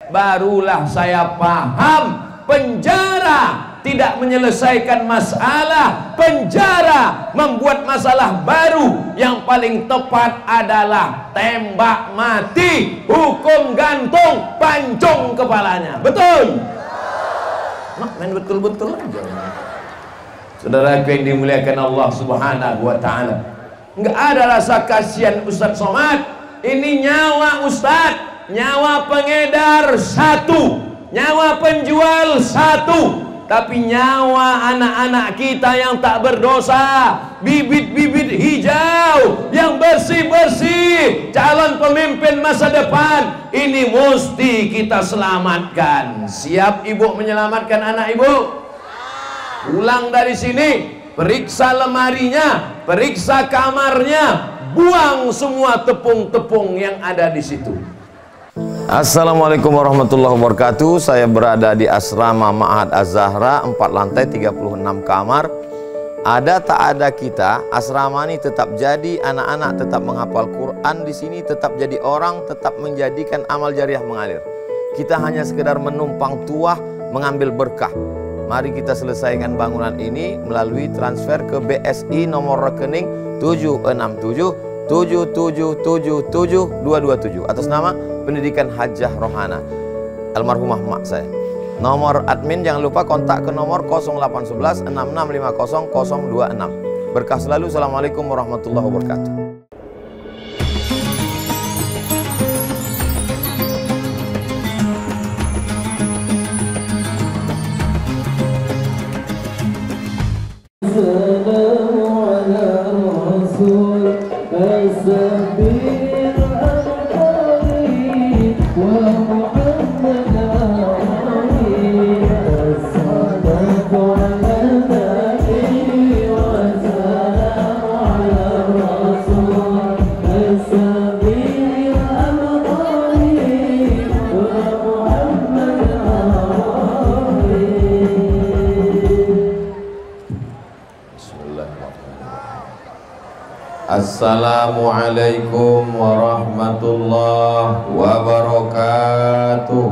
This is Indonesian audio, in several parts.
Barulah saya paham, penjara tidak menyelesaikan masalah, penjara membuat masalah baru. Yang paling tepat adalah tembak mati, hukum gantung, pancung kepalanya. Betul? Nah, main betul-betul aja. Saudaraku yang dimuliakan Allah Subhanahu wa taala, enggak ada rasa kasihan Ustadz Somad. Ini nyawa Ustadz, nyawa pengedar satu, nyawa penjual satu, tapi nyawa anak-anak kita yang tak berdosa, bibit-bibit hijau yang bersih-bersih, calon pemimpin masa depan, ini mesti kita selamatkan. Siap ibu menyelamatkan anak ibu? Pulang dari sini, periksa lemarinya, periksa kamarnya, buang semua tepung-tepung yang ada di situ. Assalamualaikum warahmatullahi wabarakatuh. Saya berada di asrama Ma'had Az-Zahra, 4 lantai 36 kamar. Ada tak ada kita, asrama ini tetap jadi, anak-anak tetap menghafal Quran di sini, tetap jadi orang, tetap menjadikan amal jariah mengalir. Kita hanya sekedar menumpang tuah, mengambil berkah. Mari kita selesaikan bangunan ini melalui transfer ke BSI nomor rekening 76777772227 atas nama Pendidikan Hajah Rohana almarhumah mak saya. Nomor admin jangan lupa kontak ke nomor 0811 6650 026. Berkah selalu. Assalamualaikum warahmatullahi wabarakatuh. Assalamualaikum warahmatullahi wabarakatuh.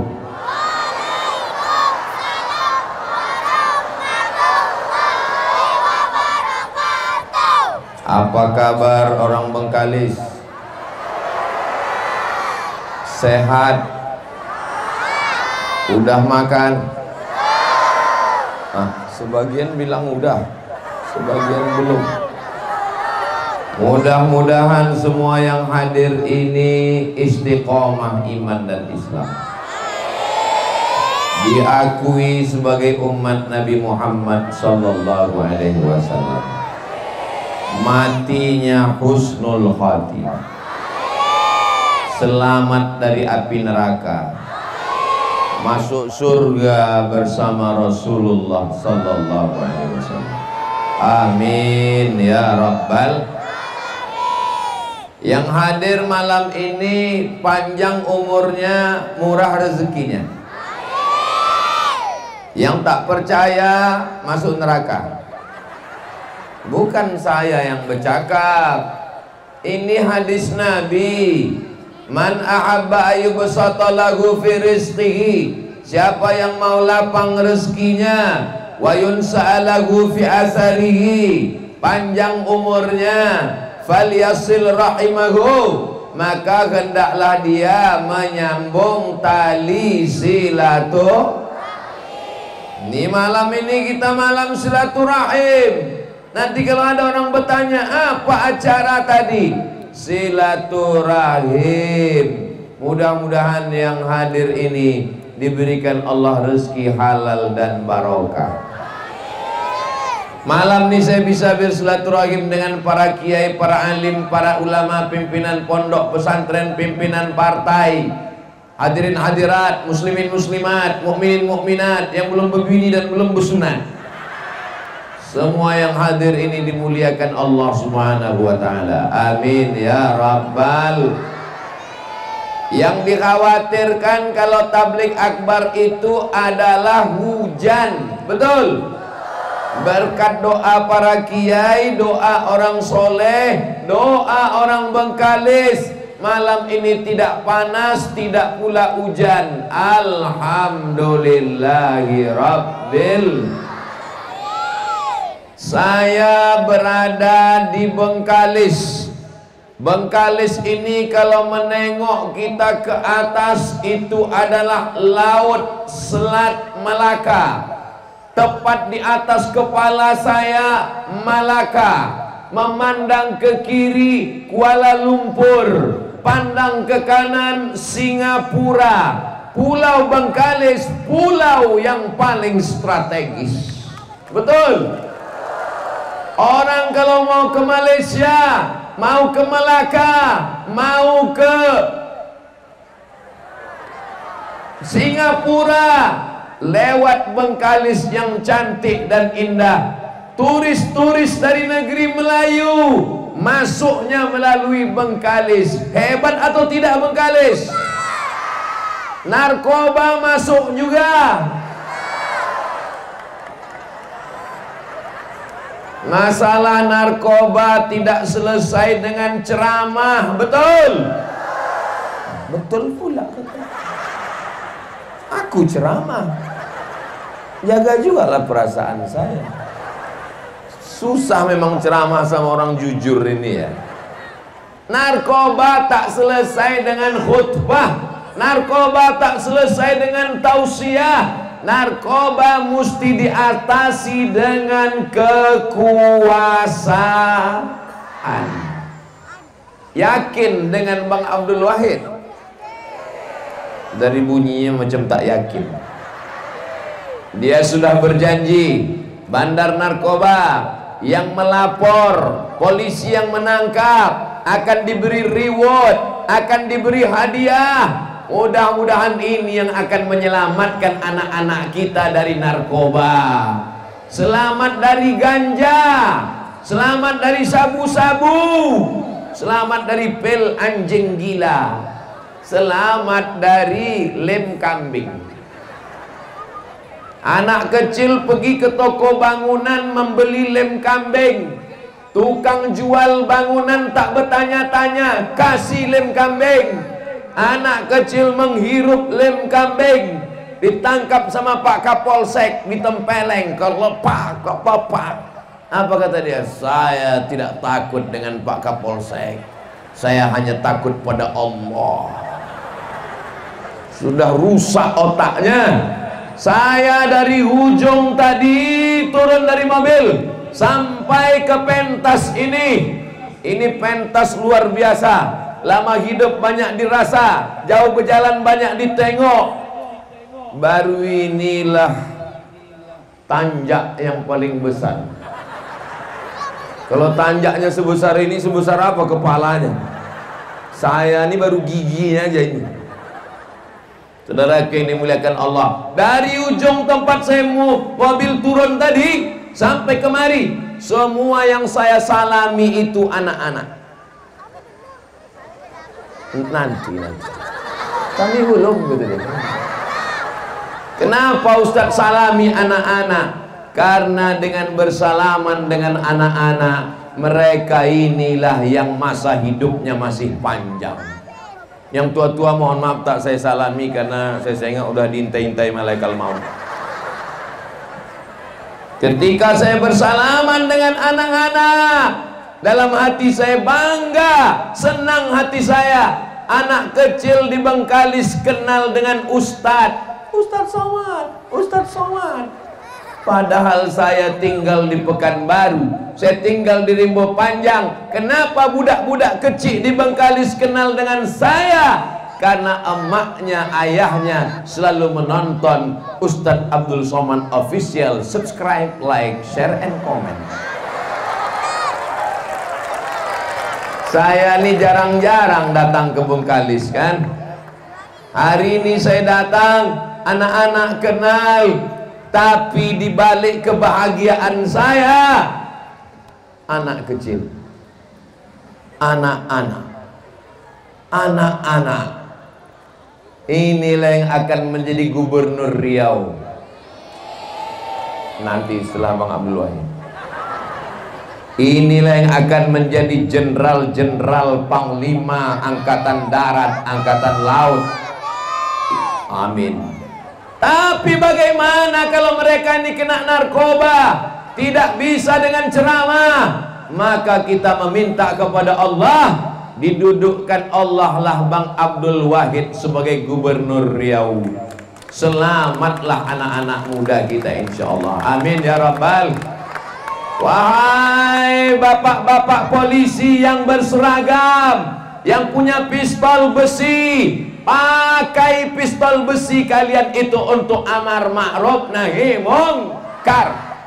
Apa kabar orang Bengkalis? Sehat? Udah makan? Sebagian bilang udah, sebagian belum. Mudah-mudahan semua yang hadir ini istiqomah iman dan Islam, diakui sebagai umat Nabi Muhammad sallallahu alaihi wasallam, matinya husnul khatimah, selamat dari api neraka, masuk surga bersama Rasulullah sallallahu alaihi wasallam. Amin ya rabbal. Yang hadir malam ini panjang umurnya, murah rezekinya. Yang tak percaya masuk neraka. Bukan saya yang bercakap, ini hadis Nabi. Man ahabba ayyubsata lahu fi rizqihi, siapa yang mau lapang rezekinya, wa yunsa'alahu fi asarihi, panjang umurnya, falyasil rahimahu, maka hendaklah dia menyambung tali silaturahim. Ini malam ini kita malam silaturahim. Nanti kalau ada orang bertanya apa acara tadi, silaturahim. Mudah-mudahan yang hadir ini diberikan Allah rezeki halal dan barokah. Malam ini saya bisa bersilaturahim dengan para kiai, para alim, para ulama, pimpinan pondok pesantren, pimpinan partai, hadirin hadirat, muslimin muslimat, mukminin mukminat yang belum berbini dan belum bersunat. Semua yang hadir ini dimuliakan Allah Subhanahu wa taala. Amin ya rabbal. Yang dikhawatirkan kalau tabligh akbar itu adalah hujan, betul? Berkat doa para kiai, doa orang soleh, doa orang Bengkalis, Malam ini tidak panas, tidak pula hujan. Alhamdulillahi Rabbil. Saya berada di Bengkalis. Bengkalis ini kalau menengok kita ke atas itu adalah Laut Selat Malaka. Tepat di atas kepala saya Malaka. Memandang ke kiri Kuala Lumpur, pandang ke kanan Singapura. Pulau Bengkalis, pulau yang paling strategis. Betul? Orang kalau mau ke Malaysia, mau ke Melaka, mau ke Singapura, lewat Bengkalis yang cantik dan indah. Turis-turis dari negeri Melayu masuknya melalui Bengkalis. Hebat atau tidak Bengkalis? Narkoba masuk juga. Masalah narkoba tidak selesai dengan ceramah. Betul? Betul pula. Aku ceramah, jaga juga lah perasaan saya. Susah memang ceramah sama orang jujur ini ya. Narkoba tak selesai dengan khutbah. Narkoba tak selesai dengan tausiah. Narkoba mesti diatasi dengan kekuasaan. Yakin dengan Bang Abdul Wahid? Dari bunyinya macam tak yakin. Dia sudah berjanji, bandar narkoba yang melapor, polisi yang menangkap akan diberi reward, akan diberi hadiah. Mudah-mudahan ini yang akan menyelamatkan anak-anak kita dari narkoba. Selamat dari ganja, selamat dari sabu-sabu, selamat dari pil anjing gila, selamat dari lem kambing. Anak kecil pergi ke toko bangunan membeli lem kambing. Tukang jual bangunan tak bertanya-tanya, kasih lem kambing. Anak kecil menghirup lem kambing, ditangkap sama Pak Kapolsek, ditempeleng, kelepak, kepepak. Apa kata dia? Saya tidak takut dengan Pak Kapolsek, saya hanya takut pada Allah. Sudah rusak otaknya. Saya dari ujung tadi turun dari mobil sampai ke pentas ini. Ini pentas luar biasa. Lama hidup banyak dirasa, jauh berjalan banyak ditengok. Baru inilah tanjak yang paling besar. Kalau tanjaknya sebesar ini, sebesar apa kepalanya? Saya ini baru giginya aja ini. Saudara yang dimuliakan Allah, dari ujung tempat saya mobil turun tadi sampai kemari, semua yang saya salami itu anak-anak. Nanti kami belum betul. Kenapa Ustaz salami anak-anak? Karena dengan bersalaman dengan anak-anak, mereka inilah yang masa hidupnya masih panjang. Yang tua-tua mohon maaf tak saya salami karena saya ingat udah diintai-intai malaikat maut. Ketika saya bersalaman dengan anak-anak, dalam hati saya bangga, senang hati saya. Anak kecil di Bengkalis kenal dengan Ustadz Somad, Ustadz Somad. Padahal saya tinggal di Pekanbaru, saya tinggal di Rimbo Panjang. Kenapa budak-budak kecil di Bengkalis kenal dengan saya? Karena emaknya, ayahnya selalu menonton Ustadz Abdul Somad Official. Subscribe, like, share, and comment. Saya ini jarang-jarang datang ke Bengkalis kan. Hari ini saya datang, anak-anak kenal. Tapi dibalik kebahagiaan saya, anak kecil, anak-anak, inilah yang akan menjadi gubernur Riau nanti setelah Bang Abdul Wahid. Inilah yang akan menjadi jenderal-jenderal, panglima angkatan darat, angkatan laut. Amin. Tapi bagaimana kalau mereka ini kena narkoba, tidak bisa dengan ceramah? Maka kita meminta kepada Allah, didudukkan Allah lah Bang Abdul Wahid sebagai gubernur Riau. Selamatlah anak-anak muda kita insyaallah. Amin ya rabbal. Wahai bapak-bapak polisi yang berseragam, yang punya pistol besi, pakai pistol besi kalian itu untuk amar ma'ruf nahi mungkar.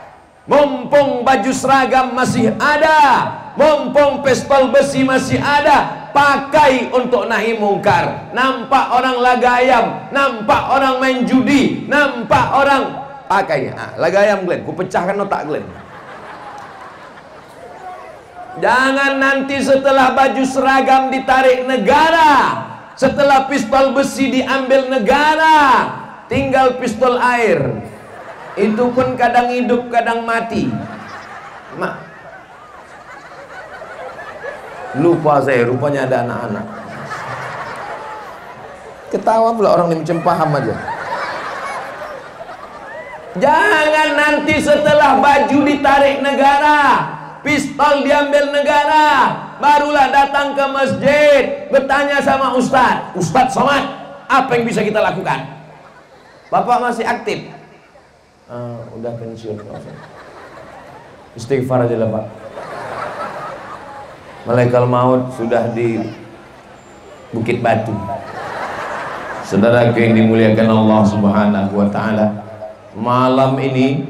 Mumpung baju seragam masih ada, mumpung pistol besi masih ada, pakai untuk nahi mungkar. Nampak orang lagayam, nampak orang main judi, nampak orang pakai lagayam Glenn, ku pecahkan otak Glenn. Jangan nanti setelah baju seragam ditarik negara, setelah pistol besi diambil negara, tinggal pistol air. Itu pun kadang hidup kadang mati. Lupa saya, rupanya ada anak-anak. Ketawa pula orang ini, macam paham aja. Jangan nanti setelah baju ditarik negara, pistol diambil negara, barulah datang ke masjid bertanya sama Ustadz, Ustadz Somad, apa yang bisa kita lakukan? Bapak masih aktif? Udah pensiun. Istighfar aja lah Pak. Malaikat maut sudah di Bukit Batu. Saudara yang dimuliakan Allah Subhanahu wa taala, malam ini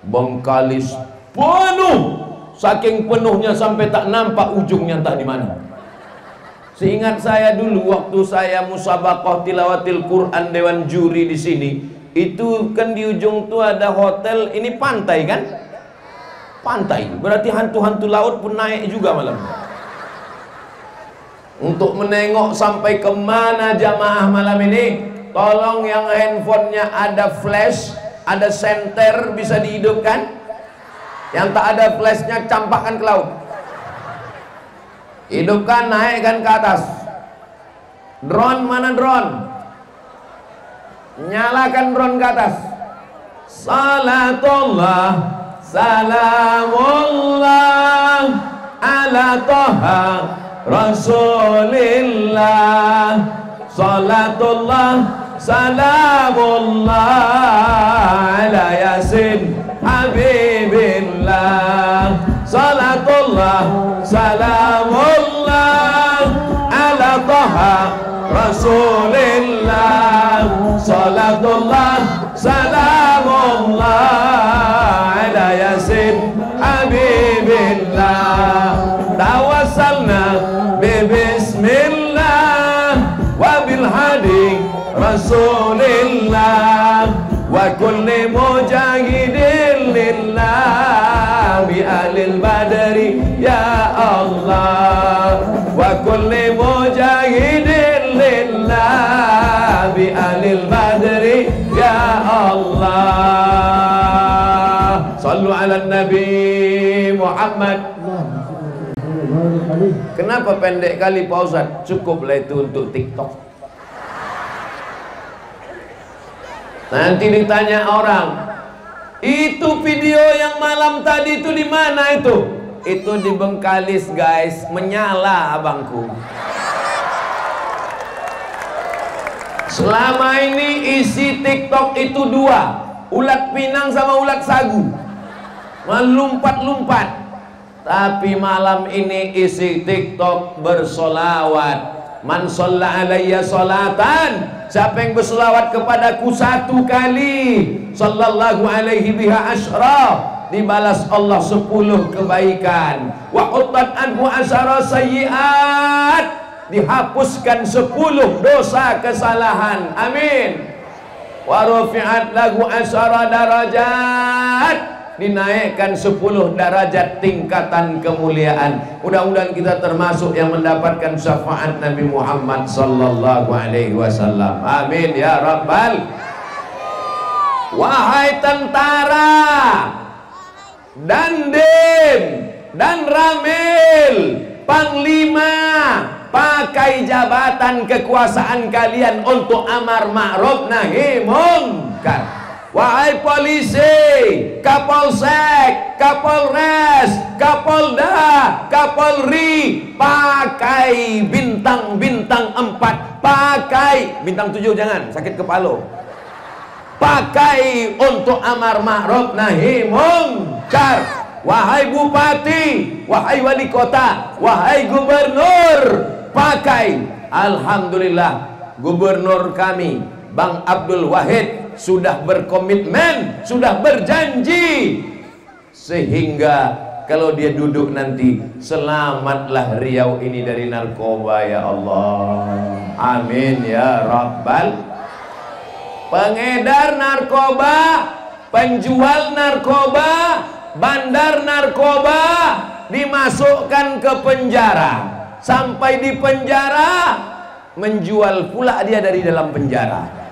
Bengkalis penuh, saking penuhnya sampai tak nampak ujungnya entah di mana. Seingat saya dulu waktu saya musabaqah tilawatil Quran dewan juri di sini, itu kan di ujung tuh ada hotel, ini pantai kan? Pantai, berarti hantu-hantu laut pun naik juga malam. Untuk menengok sampai kemana jamaah malam ini, tolong yang handphonenya ada flash, ada senter bisa dihidupkan. Yang tak ada flashnya campakkan ke laut. Hidupkan, naikkan ke atas. Drone mana drone? Nyalakan drone ke atas. Salatullah, salamullah ala Toha Rasulillah. Salatullah, salamullah ala Yasin Habibillah. Salatullah, salamullah ala Toha Rasulillah. Salatullah, salamullah ala Yasin Habibillah. Tawassalna bismillah wa bil hadi Rasulillah wa kulli mujahidin lillah bi ahlil badri ya Allah. Wa kulli mujahidin lillah bi ahlil badri ya Allah. Sallu ala Nabi Muhammad. Kenapa pendek kali Pak Ustadz? Cukuplah itu untuk TikTok. Nanti ditanya orang, itu video yang malam tadi itu di mana itu? Itu di Bengkalis guys, menyala abangku. Selama ini isi TikTok itu dua, ulat pinang sama ulat sagu, melumpat-lumpat. Tapi malam ini isi TikTok bersolawat. Man sholla alayya sholatan, siapa yang bersolawat kepadaku satu kali, sallallahu alaihi biha asyra, dibalas Allah 10 kebaikan. Wa utat anhu asyara sayyiat, dihapuskan 10 dosa kesalahan. Amin. Wa rufi'at lahu asyara darajat, dinaikkan 10 derajat tingkatan kemuliaan. Mudah-mudahan kita termasuk yang mendapatkan syafaat Nabi Muhammad sallallahu alaihi wasallam. Amin ya rabbal. Wahai tentara, Dandim, dan Ramil, Panglima, pakai jabatan kekuasaan kalian untuk amar ma'ruf nahi munkar. Wahai polisi, Kapolsek, Kapolres, Kapolda, Kapolri, pakai bintang-bintang 4, pakai bintang 7 jangan, sakit kepala. Pakai untuk amar ma'ruf nahi munkar. Wahai bupati, wahai wali kota, wahai gubernur, pakai. Alhamdulillah, gubernur kami Bang Abdul Wahid sudah berkomitmen, sudah berjanji, sehingga kalau dia duduk nanti, selamatlah Riau ini dari narkoba ya Allah. Amin ya Rabbal. Pengedar narkoba, penjual narkoba, bandar narkoba dimasukkan ke penjara. Sampai di penjara, menjual pula dia dari dalam penjara.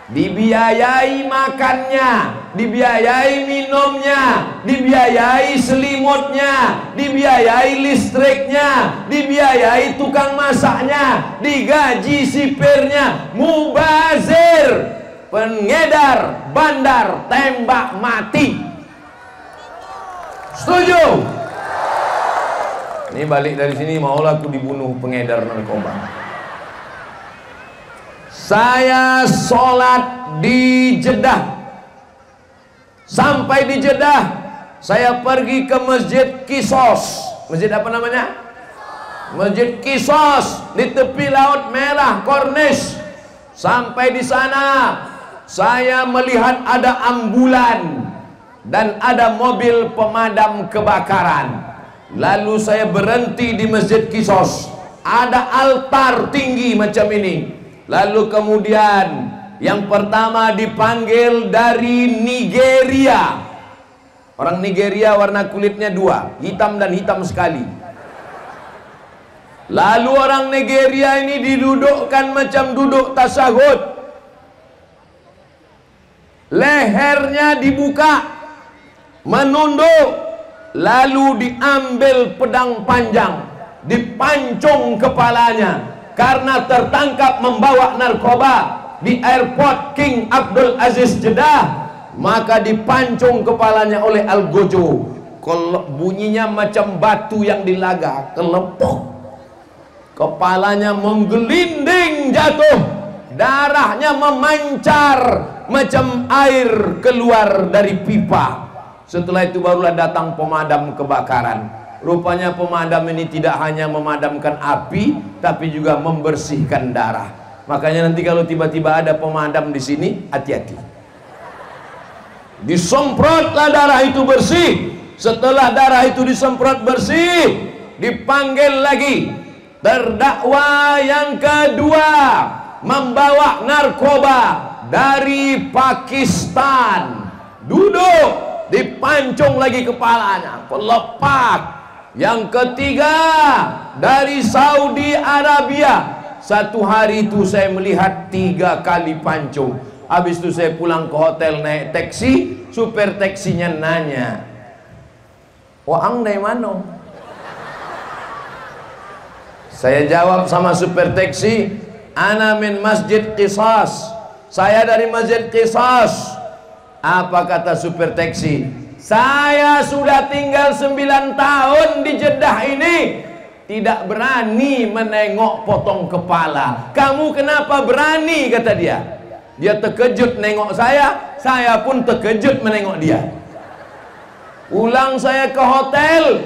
Dibiayai makannya, dibiayai minumnya, dibiayai selimutnya, dibiayai listriknya, dibiayai tukang masaknya, digaji sipirnya. Mubazir, pengedar, bandar, tembak mati. Setuju? Ini balik dari sini, maulah aku dibunuh pengedar narkoba. Saya sholat di Jeddah. Sampai di Jeddah, saya pergi ke Masjid Qisas. Masjid apa namanya? Masjid Qisas di tepi Laut Merah, Corniche. Sampai di sana, saya melihat ada ambulan dan ada mobil pemadam kebakaran. Lalu saya berhenti di Masjid Qisas. Ada altar tinggi macam ini. Lalu kemudian yang pertama dipanggil dari Nigeria. Orang Nigeria warna kulitnya 2, hitam dan hitam sekali. Lalu orang Nigeria ini didudukkan macam duduk tasyahud. Lehernya dibuka, menunduk, lalu diambil pedang panjang, dipancung kepalanya. Karena tertangkap membawa narkoba di airport King Abdul Aziz Jeddah, maka dipancung kepalanya oleh Al-Gojo. Bunyinya macam batu yang dilaga, kelepok. Kepalanya menggelinding jatuh, darahnya memancar macam air keluar dari pipa. Setelah itu barulah datang pemadam kebakaran. Rupanya pemadam ini tidak hanya memadamkan api, tapi juga membersihkan darah. Makanya nanti kalau tiba-tiba ada pemadam di sini, hati-hati. Disemprotlah darah itu bersih. Setelah darah itu disemprot bersih, dipanggil lagi. Terdakwa yang kedua membawa narkoba dari Pakistan. Duduk, dipancung lagi kepalanya, pelepak. Yang ketiga dari Saudi Arabia. Satu hari itu saya melihat 3 kali pancung. Habis itu saya pulang ke hotel naik taksi. Supir taksinya nanya, "Waang dari mana?" Saya jawab sama supir taksi, "Ana min Masjid Qisas." Saya dari Masjid Qisas. Apa kata supir taksi? "Saya sudah tinggal 9 tahun di Jeddah ini, tidak berani menengok potong kepala. Kamu kenapa berani?" kata dia. Dia terkejut nengok saya pun terkejut menengok dia. Pulang saya ke hotel,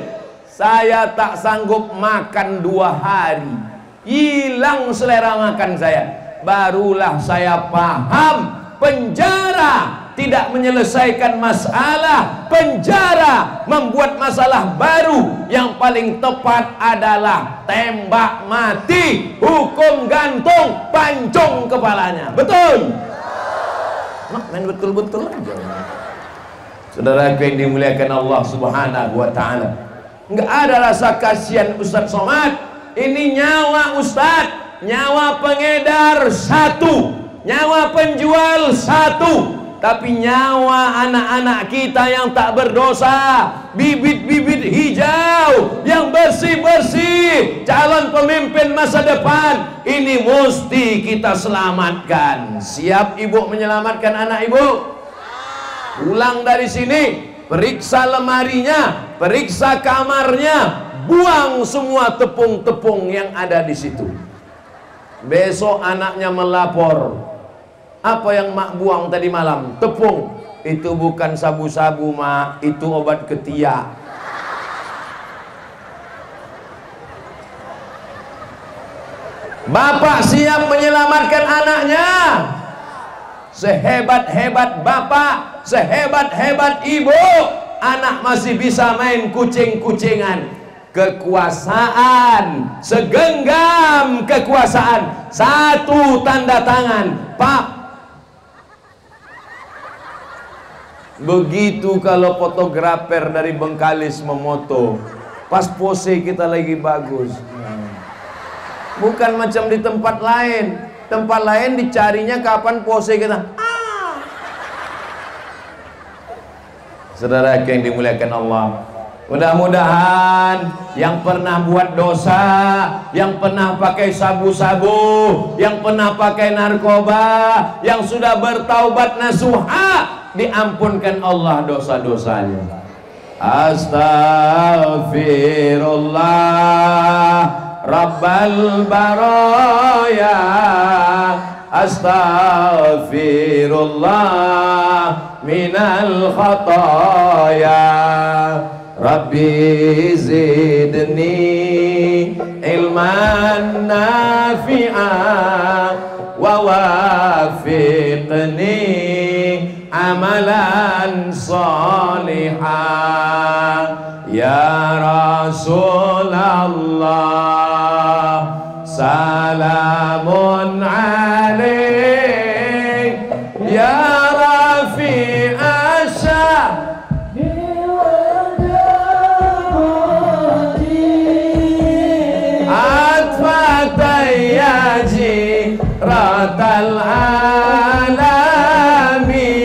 saya tak sanggup makan 2 hari. Hilang selera makan saya. Barulah saya paham, penjara tidak menyelesaikan masalah. Penjara membuat masalah baru. Yang paling tepat adalah tembak mati, hukum gantung, pancung kepalanya. Betul? Nah, main betul-betul aja. Saudara yang dimuliakan Allah Subhanahu wa ta'ala, enggak ada rasa kasihan Ustaz Somad. Ini nyawa Ustaz, nyawa pengedar 1, nyawa penjual 1, tapi nyawa anak-anak kita yang tak berdosa, bibit-bibit hijau yang bersih-bersih, calon pemimpin masa depan, ini mesti kita selamatkan. Siap ibu menyelamatkan anak ibu? Pulang dari sini, periksa lemarinya, periksa kamarnya, buang semua tepung-tepung yang ada di situ. Besok anaknya melapor, apa yang mak buang tadi malam? Tepung. Itu bukan sabu-sabu mak, itu obat ketiak. Bapak siap menyelamatkan anaknya. Sehebat-hebat bapak, sehebat-hebat ibu, anak masih bisa main kucing-kucingan. Kekuasaan, segenggam kekuasaan, satu tanda tangan, Pak. Begitu kalau fotografer dari Bengkalis memoto, pas pose kita lagi bagus. Bukan macam di tempat lain. Tempat lain dicarinya kapan pose kita. Saudara yang dimuliakan Allah, mudah-mudahan yang pernah buat dosa, yang pernah pakai sabu-sabu, yang pernah pakai narkoba, yang sudah bertaubat nasuha, diampunkan Allah dosa-dosanya. Astaghfirullah Rabbal baraya, astaghfirullah minal khataya, Rabbi zidni ilman nafi'an wa wafiqni amalan salihan. Ya Rasulullah salamun alaik, ya Rafi Asya atfatayyaji ratal alami,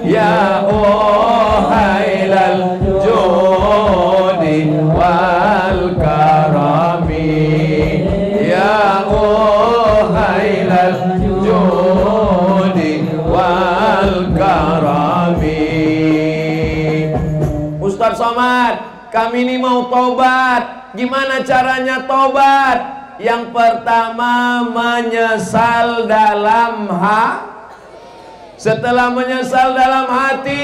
ya uhailal judi wal karami, ya uhailal judi wal karami. Ustaz Somad, kami ini mau tobat. Gimana caranya tobat? Yang pertama, menyesal dalam hati. Setelah menyesal dalam hati,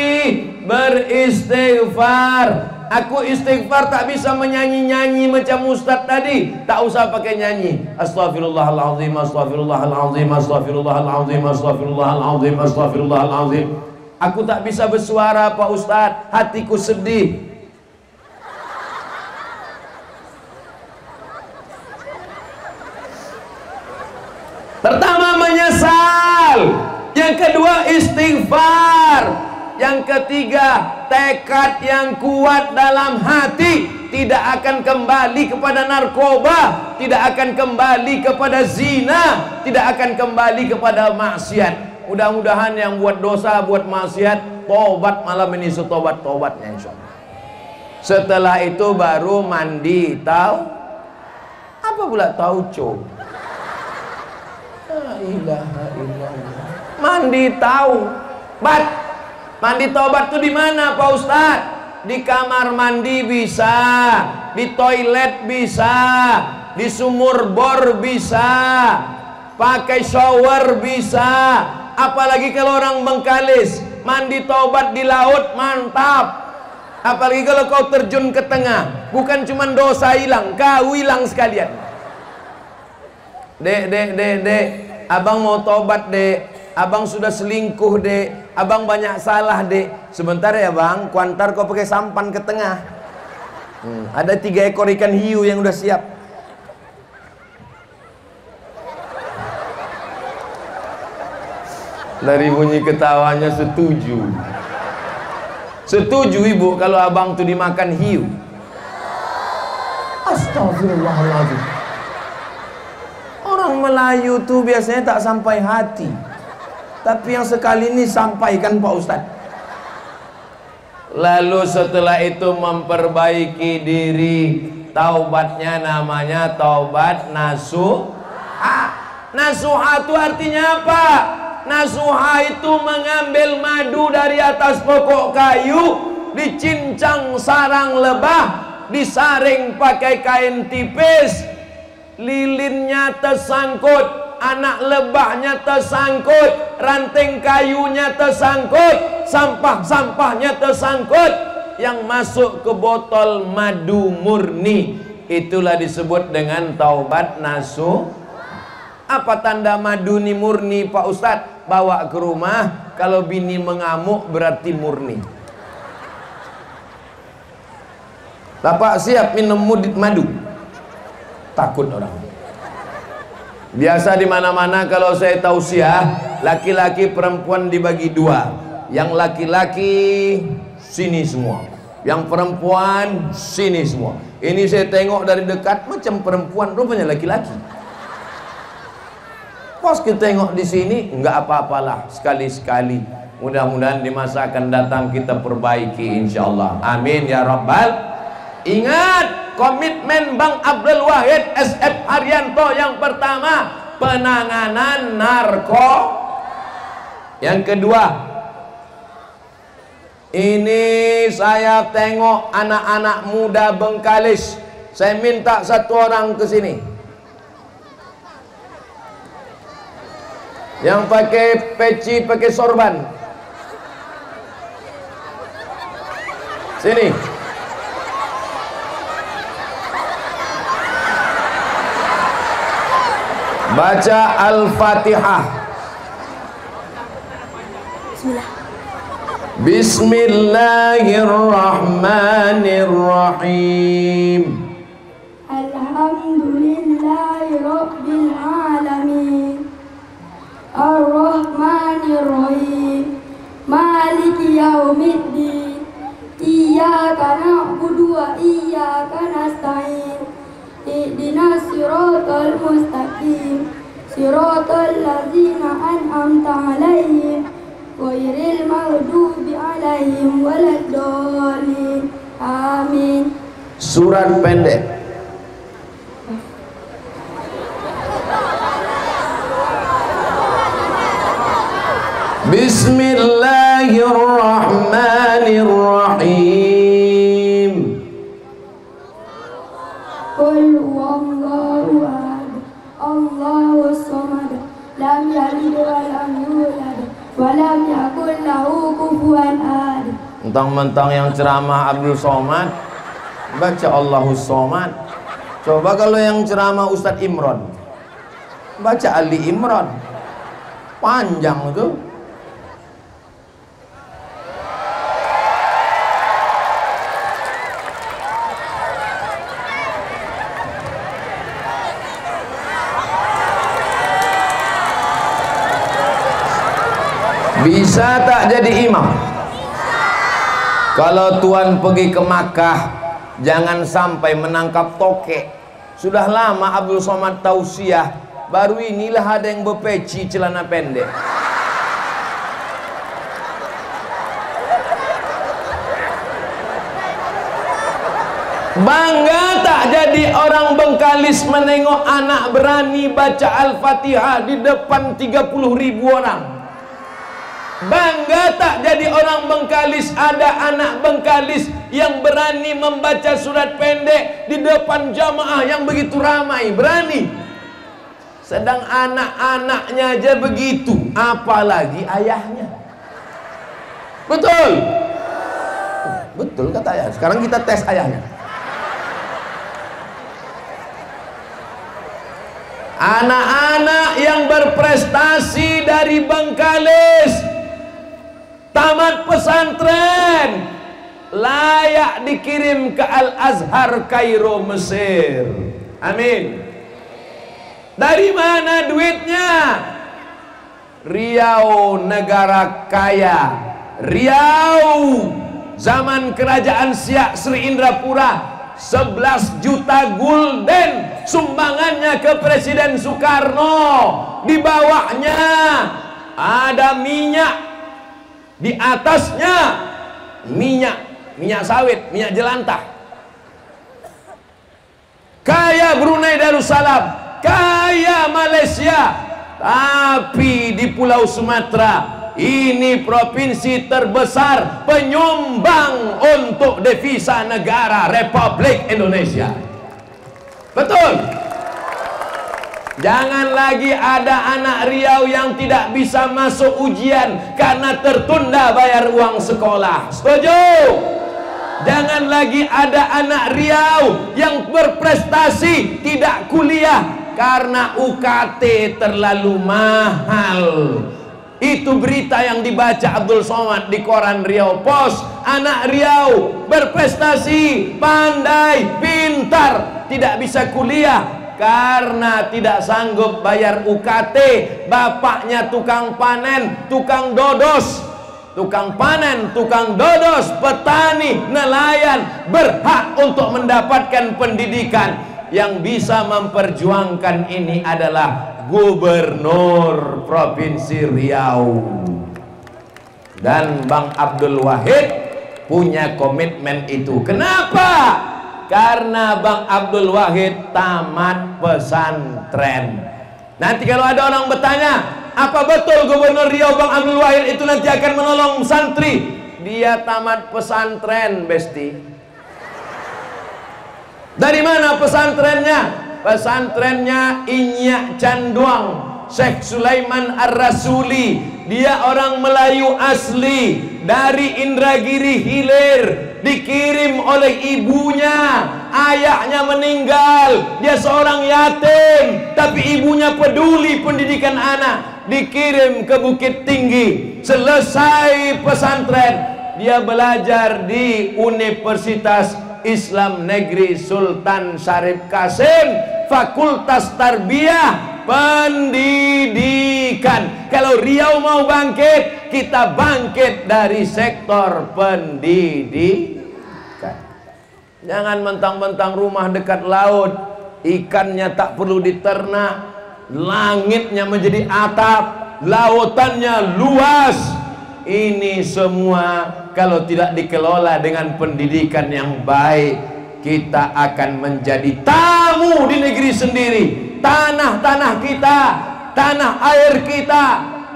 beristighfar. Aku istighfar tak bisa menyanyi-nyanyi macam Ustaz tadi. Tak usah pakai nyanyi. Astaghfirullahaladzim, astaghfirullahaladzim, astaghfirullahaladzim, astaghfirullahaladzim, astaghfirullahaladzim. Aku tak bisa bersuara Pak Ustaz, hatiku sedih. Pertama menyesal, yang kedua istighfar, yang ketiga tekad yang kuat dalam hati, tidak akan kembali kepada narkoba, tidak akan kembali kepada zina, tidak akan kembali kepada maksiat. Mudah-mudahan yang buat dosa, buat maksiat, tobat malam ini setobat-tobatnya insyaallah. Setelah itu baru mandi. Tahu apa pula tauco? La ilaha illallah. Mandi taubat. Mandi taubat itu di mana Pak Ustaz? Di kamar mandi bisa, di toilet bisa, di sumur bor bisa, pakai shower bisa. Apalagi kalau orang Bengkalis mandi taubat di laut, mantap. Apalagi kalau kau terjun ke tengah, bukan cuma dosa hilang, kau hilang sekalian. Dek, abang mau tobat dek, abang sudah selingkuh dek, abang banyak salah dek. Sebentar ya bang, kuantar kau pakai sampan ke tengah. Ada 3 ekor ikan hiu yang udah siap. Dari bunyi ketawanya setuju. Setuju ibu kalau abang tuh dimakan hiu. Astagfirullahaladzim. Orang Melayu tuh biasanya tak sampai hati. Tapi yang sekali ini sampaikan Pak Ustadz. Lalu setelah itu memperbaiki diri, taubatnya namanya taubat nasuha. Nasuha itu artinya apa? Nasuha itu mengambil madu dari atas pokok kayu, dicincang sarang lebah, disaring pakai kain tipis, lilinnya tersangkut, anak lebahnya tersangkut, ranting kayunya tersangkut, sampah-sampahnya tersangkut, yang masuk ke botol madu murni. Itulah disebut dengan taubat nasuh. Apa tanda madu ni murni Pak Ustadz? Bawa ke rumah, kalau bini mengamuk berarti murni. Bapak siap minum madu? Takut orang. Biasa di mana-mana kalau saya tausiah, laki-laki perempuan dibagi dua. Yang laki-laki sini semua, yang perempuan sini semua. Ini saya tengok dari dekat macam perempuan, rupanya laki-laki. Pas kita tengok di sini, enggak apa-apalah, sekali-sekali. Mudah-mudahan di masa akan datang kita perbaiki insyaallah. Amin ya rabbal. Ingat komitmen Bang Abdul Wahid SF Haryanto yang pertama, penanganan narko. Yang kedua, ini saya tengok anak-anak muda Bengkalis. Saya minta satu orang ke sini yang pakai peci, pakai sorban. Sini. Baca Al-Fatihah. Bismillah. Bismillahirrahmanirrahim. Alhamdulillahi Rabbil Alamin, Ar-Rahmanir-Rahim, Maliki Yaumiddin, Iyyaka na'budu wa iyyaka nasta'in, Ihdinas siratal mustaqim, siratal ladzina an'amta 'alaihim, ghairil maghdubi 'alaihim waladdallin. Amin. Surat pendek. Bismillahirrahmanirrahim. Qul huwallahu ahad, Allahus samad, lam yalid wa lam yulad wa lam yakul lahu kufuwan ahad. Mentang-mentang yang ceramah Abdul Somad, baca Allahus Somad. Coba kalau yang ceramah Ustadz Imron, baca Ali Imron. Panjang itu. Bisa tak jadi imam? Kalau tuan pergi ke Makkah, jangan sampai menangkap tokek. Sudah lama Abdul Somad tausiah, baru inilah ada yang berpeci celana pendek. Bangga tak jadi orang Bengkalis menengok anak berani baca Al-Fatihah di depan 30.000 orang? Bangga tak jadi orang Bengkalis ada anak Bengkalis yang berani membaca surat pendek di depan jamaah yang begitu ramai? Berani. Sedang anak-anaknya aja begitu, apalagi ayahnya. Betul? Betul kata ayah. Sekarang kita tes ayahnya. Anak-anak yang berprestasi dari Bengkalis, tamat pesantren, layak dikirim ke Al-Azhar Kairo Mesir. Amin. Dari mana duitnya? Riau negara kaya. Riau zaman kerajaan Siak Sri Indrapura, 11 juta gulden sumbangannya ke Presiden Soekarno. Di bawahnya ada minyak, di atasnya minyak sawit, minyak jelantah. Kaya Brunei Darussalam, kaya Malaysia, tapi di Pulau Sumatera ini provinsi terbesar penyumbang untuk devisa negara Republik Indonesia. Betul. Jangan lagi ada anak Riau yang tidak bisa masuk ujian karena tertunda bayar uang sekolah. Setuju? Jangan lagi ada anak Riau yang berprestasi tidak kuliah karena UKT terlalu mahal. Itu berita yang dibaca Abdul Somad di koran Riau Pos. Anak Riau berprestasi, pandai, pintar, tidak bisa kuliah karena tidak sanggup bayar UKT. Bapaknya tukang panen, tukang dodos, tukang panen, tukang dodos, petani, nelayan, berhak untuk mendapatkan pendidikan. Yang bisa memperjuangkan ini adalah Gubernur Provinsi Riau. Dan Bang Abdul Wahid punya komitmen itu. Kenapa? Karena Bang Abdul Wahid tamat pesantren. Nanti kalau ada orang bertanya, apa betul Gubernur Riau Bang Abdul Wahid itu nanti akan menolong santri? Dia tamat pesantren, Besti. Dari mana pesantrennya? Pesantrennya Inyak Canduang, Syekh Sulaiman Ar-Rasuli. Dia orang Melayu asli dari Indragiri Hilir, dikirim oleh ibunya. Ayahnya meninggal, dia seorang yatim, tapi ibunya peduli pendidikan anak. Dikirim ke Bukit Tinggi. Selesai pesantren, dia belajar di Universitas Islam Negeri Sultan Syarif Kasim, Fakultas Tarbiyah Pendidikan. Kalau Riau mau bangkit, kita bangkit dari sektor pendidikan. Jangan mentang-mentang rumah dekat laut, ikannya tak perlu diternak, langitnya menjadi atap, lautannya luas. Ini semua kalau tidak dikelola dengan pendidikan yang baik, kita akan menjadi tamu di negeri sendiri. Tanah-tanah kita, tanah air kita,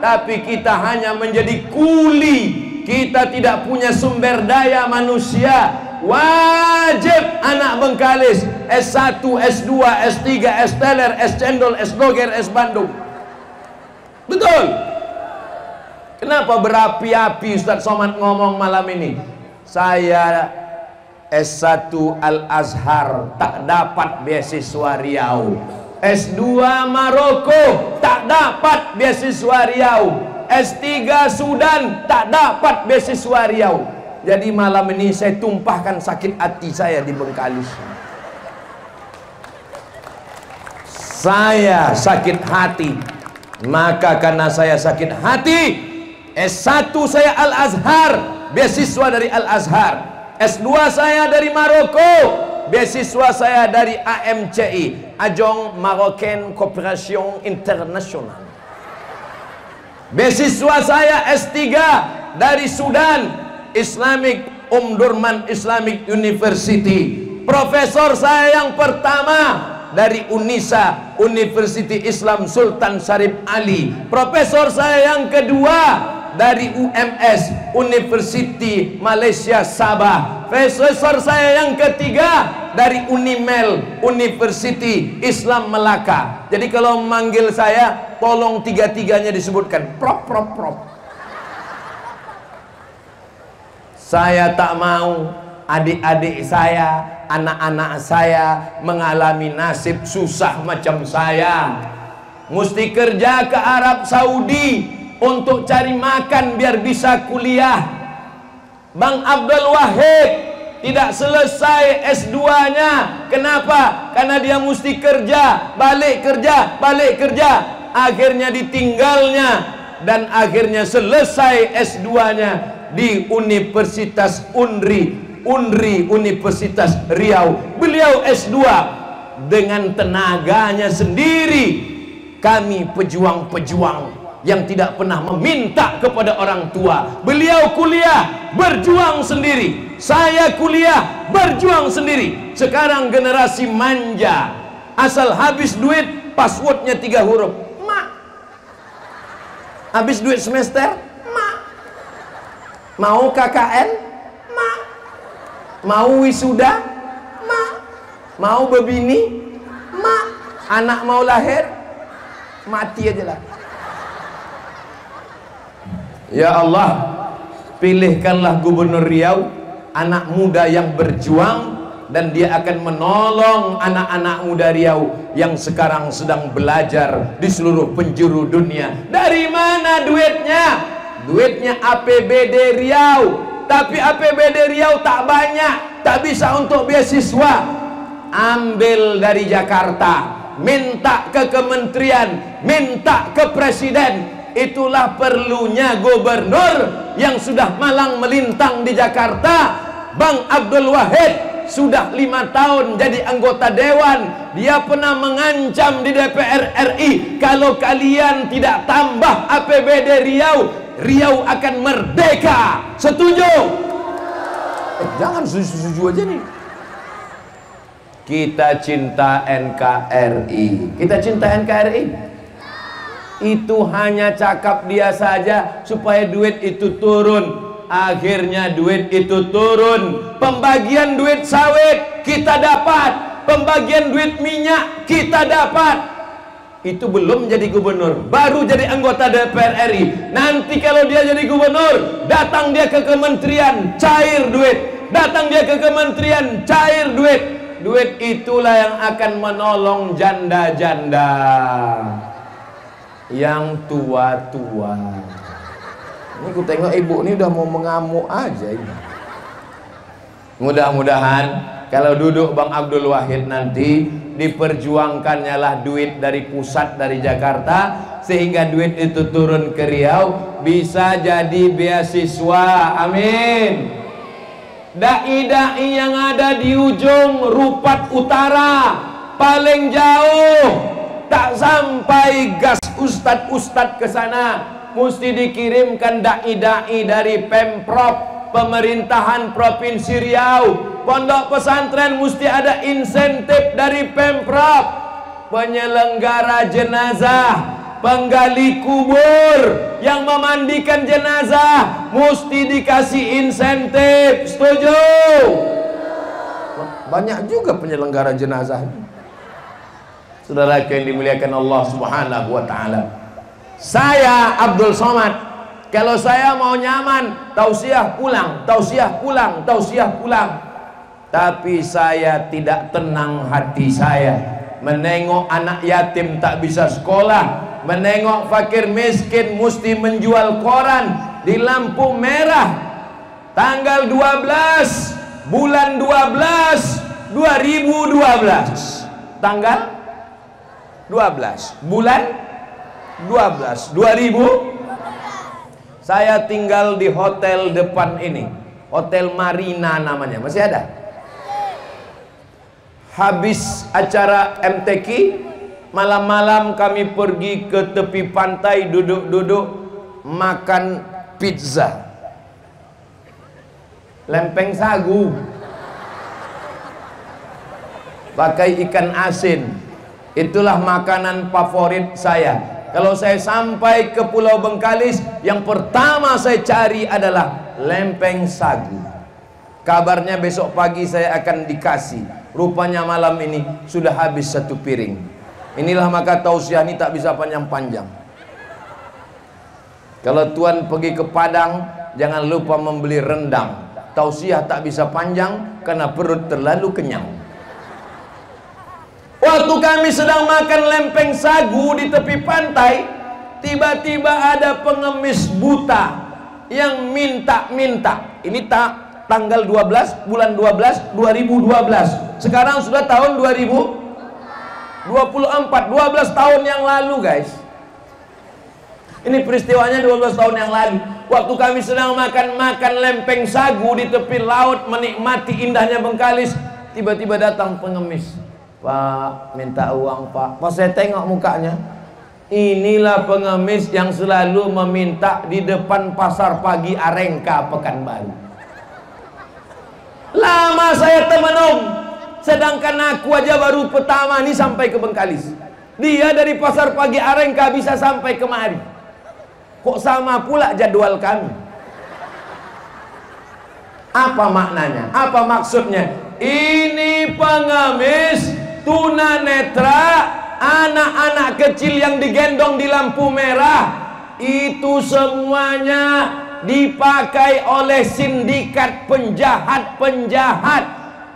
tapi kita hanya menjadi kuli. Kita tidak punya sumber daya manusia. Wajib anak Bengkalis S1, S2, S3, S teler, S cendol, S doger, S Bandung. Betul. Kenapa berapi-api Ustadz Somad ngomong malam ini? Saya S1 Al-Azhar tak dapat beasiswa Riau, S2 Maroko tak dapat beasiswa Riau, S3 Sudan tak dapat beasiswa Riau. Jadi malam ini saya tumpahkan sakit hati saya di Bengkalis. Saya sakit hati, maka karena saya sakit hati, S1 saya Al-Azhar, beasiswa dari Al-Azhar. S2 saya dari Maroko, beasiswa saya dari AMCI, Agence Marocaine Coopération Internationale. Beasiswa saya S3 dari Sudan, Islamic Durman Islamic University. Profesor saya yang pertama dari UNISA, University Islam Sultan Syarif Ali. Profesor saya yang kedua dari UMS, University Malaysia Sabah. Profesor saya yang ketiga dari Unimel, University Islam Melaka. Jadi kalau memanggil saya, tolong tiga-tiganya disebutkan. Prop. Saya tak mau adik-adik saya, anak-anak saya mengalami nasib susah macam saya. Mesti kerja ke Arab Saudi untuk cari makan biar bisa kuliah. Bang Abdul Wahid tidak selesai S2-nya. Kenapa? Karena dia mesti kerja, balik kerja. Akhirnya ditinggalnya dan akhirnya selesai S2-nya di Universitas Unri Universitas Riau. Beliau S2 dengan tenaganya sendiri. Kami pejuang-pejuang yang tidak pernah meminta kepada orang tua. Beliau kuliah berjuang sendiri, saya kuliah berjuang sendiri. Sekarang generasi manja, asal habis duit passwordnya 3 huruf, mak. Habis duit semester, mak. Mau KKN, mak. Mau wisuda, mak. Mau bebini, mak. Anak mau lahir, mati aja lah. Ya Allah, pilihkanlah Gubernur Riau, anak muda yang berjuang, dan dia akan menolong anak-anak muda Riau yang sekarang sedang belajar di seluruh penjuru dunia. Dari mana duitnya? Duitnya APBD Riau, tapi APBD Riau tak banyak, tak bisa untuk beasiswa. Ambil dari Jakarta, minta ke kementerian, minta ke presiden. Itulah perlunya gubernur yang sudah malang melintang di Jakarta. Bang Abdul Wahid sudah 5 tahun jadi anggota dewan. Dia pernah mengancam di DPR RI, kalau kalian tidak tambah APBD Riau, Riau akan merdeka. Setuju? Jangan setuju aja nih. Kita cinta NKRI. Kita cinta NKRI. Itu hanya cakap dia saja supaya duit itu turun. Akhirnya duit itu turun. Pembagian duit sawit kita dapat, pembagian duit minyak kita dapat. Itu belum jadi gubernur, baru jadi anggota DPR RI. Nanti kalau dia jadi gubernur, datang dia ke kementerian, cair duit. Datang dia ke kementerian, cair duit. Duit itulah yang akan menolong janda-janda yang tua-tua. Ini ku tengok ibu ini udah mau mengamuk aja ini. Mudah-mudahan kalau duduk Bang Abdul Wahid nanti diperjuangkannya lah duit dari pusat, dari Jakarta, sehingga duit itu turun ke Riau, bisa jadi beasiswa. Amin. Dai-dai yang ada di ujung Rupat Utara, paling jauh tak sampai gas ustadz-ustadz ke sana, mesti dikirimkan dai-dai dari Pemprov, pemerintahan Provinsi Riau. Pondok pesantren mesti ada insentif dari Pemprov. Penyelenggara jenazah, penggali kubur, yang memandikan jenazah mesti dikasih insentif. Setuju? Banyak juga penyelenggara jenazah. Saudara yang dimuliakan Allah Subhanahu wa taala. Saya Abdul Somad, kalau saya mau nyaman, tausiah pulang, tausiah pulang, tausiah pulang. Tapi saya tidak tenang hati saya menengok anak yatim tak bisa sekolah, menengok fakir miskin mesti menjual koran di lampu merah. Tanggal 12 bulan 12 2012. Tanggal 12 bulan 12 2000. Saya tinggal di hotel depan ini, Hotel Marina namanya, masih ada. Habis acara MTQ, malam-malam kami pergi ke tepi pantai, duduk-duduk makan pizza lempeng sagu pakai ikan asin. Itulah makanan favorit saya. Kalau saya sampai ke Pulau Bengkalis, yang pertama saya cari adalah lempeng sagu. Kabarnya besok pagi saya akan dikasih. Rupanya malam ini sudah habis 1 piring. Inilah maka tausiah ini tak bisa panjang-panjang. Kalau tuan pergi ke Padang, jangan lupa membeli rendang. Tausiah tak bisa panjang karena perut terlalu kenyang. Waktu kami sedang makan lempeng sagu di tepi pantai, tiba-tiba ada pengemis buta yang minta-minta. Ini tanggal 12 bulan 12 2012. Sekarang sudah tahun 2024, 12 tahun yang lalu, guys. Ini peristiwanya 12 tahun yang lalu. Waktu kami sedang makan lempeng sagu di tepi laut, menikmati indahnya Bengkalis, tiba-tiba datang pengemis. Pak, minta uang, Pak. Pas saya tengok mukanya, Inilah pengemis yang selalu meminta di depan pasar pagi Arengka Pekanbaru. Lama saya temenom, sedangkan aku aja baru pertama nih sampai ke Bengkalis. Dia dari pasar pagi Arengka bisa sampai kemari. Kok sama pula jadwal kami? Apa maknanya? Apa maksudnya? Ini pengemis tunanetra, anak-anak kecil yang digendong di lampu merah, itu semuanya dipakai oleh sindikat penjahat-penjahat.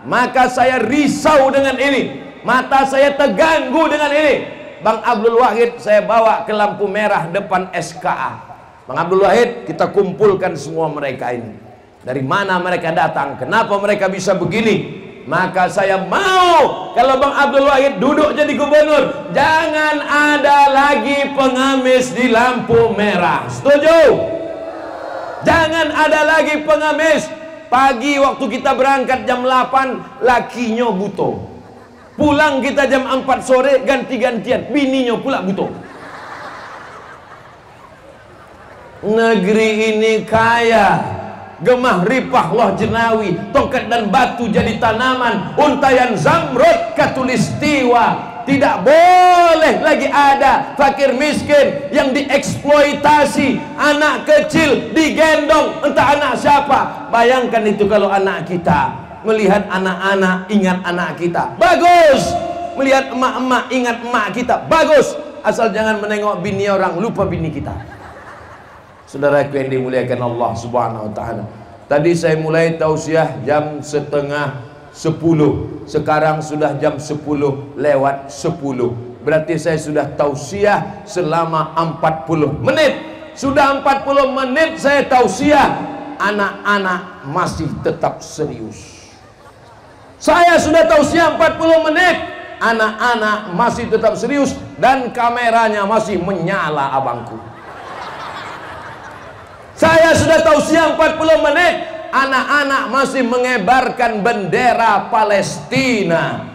Maka saya risau dengan ini, mata saya terganggu dengan ini. Bang Abdul Wahid saya bawa ke lampu merah depan SKA. Bang Abdul Wahid, kita kumpulkan semua mereka ini. Dari mana mereka datang? Kenapa mereka bisa begini? Maka saya mau kalau Bang Abdul Wahid duduk jadi gubernur, jangan ada lagi pengemis di lampu merah. Setuju? Jangan ada lagi pengemis. Pagi waktu kita berangkat jam 8, lakinya butuh. Pulang kita jam 4 sore, ganti-gantian, bininya pula butuh. Negeri ini kaya, gemah ripah loh jenawi, tongkat dan batu jadi tanaman, untayan zamrud katulistiwa. Tidak boleh lagi ada fakir miskin yang dieksploitasi, anak kecil digendong entah anak siapa. Bayangkan itu kalau anak kita melihat anak-anak, ingat anak kita, bagus. Melihat emak-emak, ingat emak kita, bagus. Asal jangan menengok bini orang, lupa bini kita. Saudaraku yang dimuliakan Allah Subhanahu wa taala. Tadi saya mulai tausiah jam 9:30. Sekarang sudah jam 10:10. Berarti saya sudah tausiah selama 40 menit. Sudah 40 menit saya tausiah, anak-anak masih tetap serius. Saya sudah tausiah 40 menit, anak-anak masih tetap serius dan kameranya masih menyala abangku. Saya sudah tausiah 40 menit, anak-anak masih mengibarkan bendera Palestina.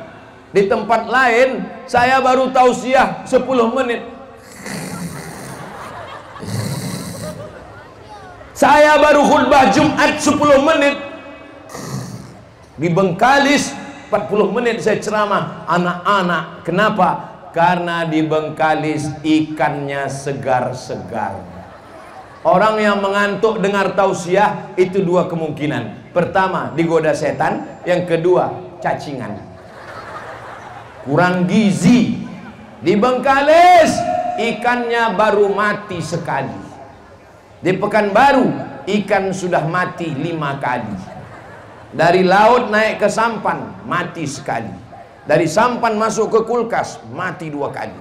Di tempat lain saya baru tausiah 10 menit. Saya baru khutbah Jumat 10 menit. Di Bengkalis 40 menit saya ceramah anak-anak. Kenapa? Karena di Bengkalis ikannya segar-segar. Orang yang mengantuk dengar tausiah itu dua kemungkinan. Pertama, digoda setan. Yang kedua, cacingan, kurang gizi. Di Bengkalis ikannya baru mati sekali. Di Pekanbaru ikan sudah mati 5 kali. Dari laut naik ke sampan mati sekali. Dari sampan masuk ke kulkas mati 2 kali.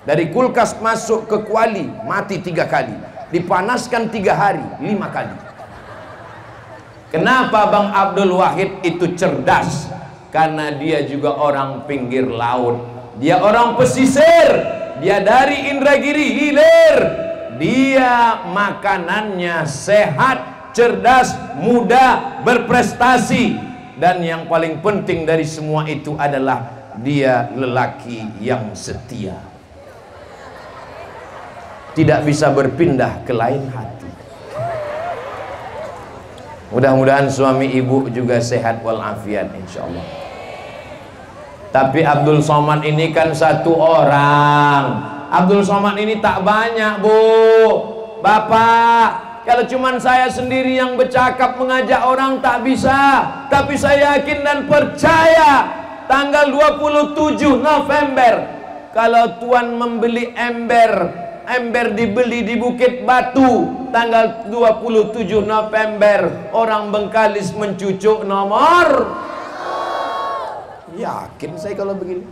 Dari kulkas masuk ke kuali mati 3 kali. Dipanaskan 3 hari 5 kali. Kenapa Bang Abdul Wahid itu cerdas? Karena dia juga orang pinggir laut, dia orang pesisir, dia dari Indragiri Hilir. Dia makanannya sehat, cerdas, muda, berprestasi, dan yang paling penting dari semua itu adalah dia lelaki yang setia, tidak bisa berpindah ke lain hati. Mudah-mudahan suami ibu juga sehat walafiat insyaallah. Tapi Abdul Somad ini kan satu orang. Abdul Somad ini tak banyak, Bu. Bapak, kalau cuman saya sendiri yang bercakap mengajak orang tak bisa. Tapi saya yakin dan percaya tanggal 27 November kalau Tuan membeli ember dibeli di Bukit Batu, tanggal 27 November orang Bengkalis mencucuk nomor. Yakin saya kalau begini.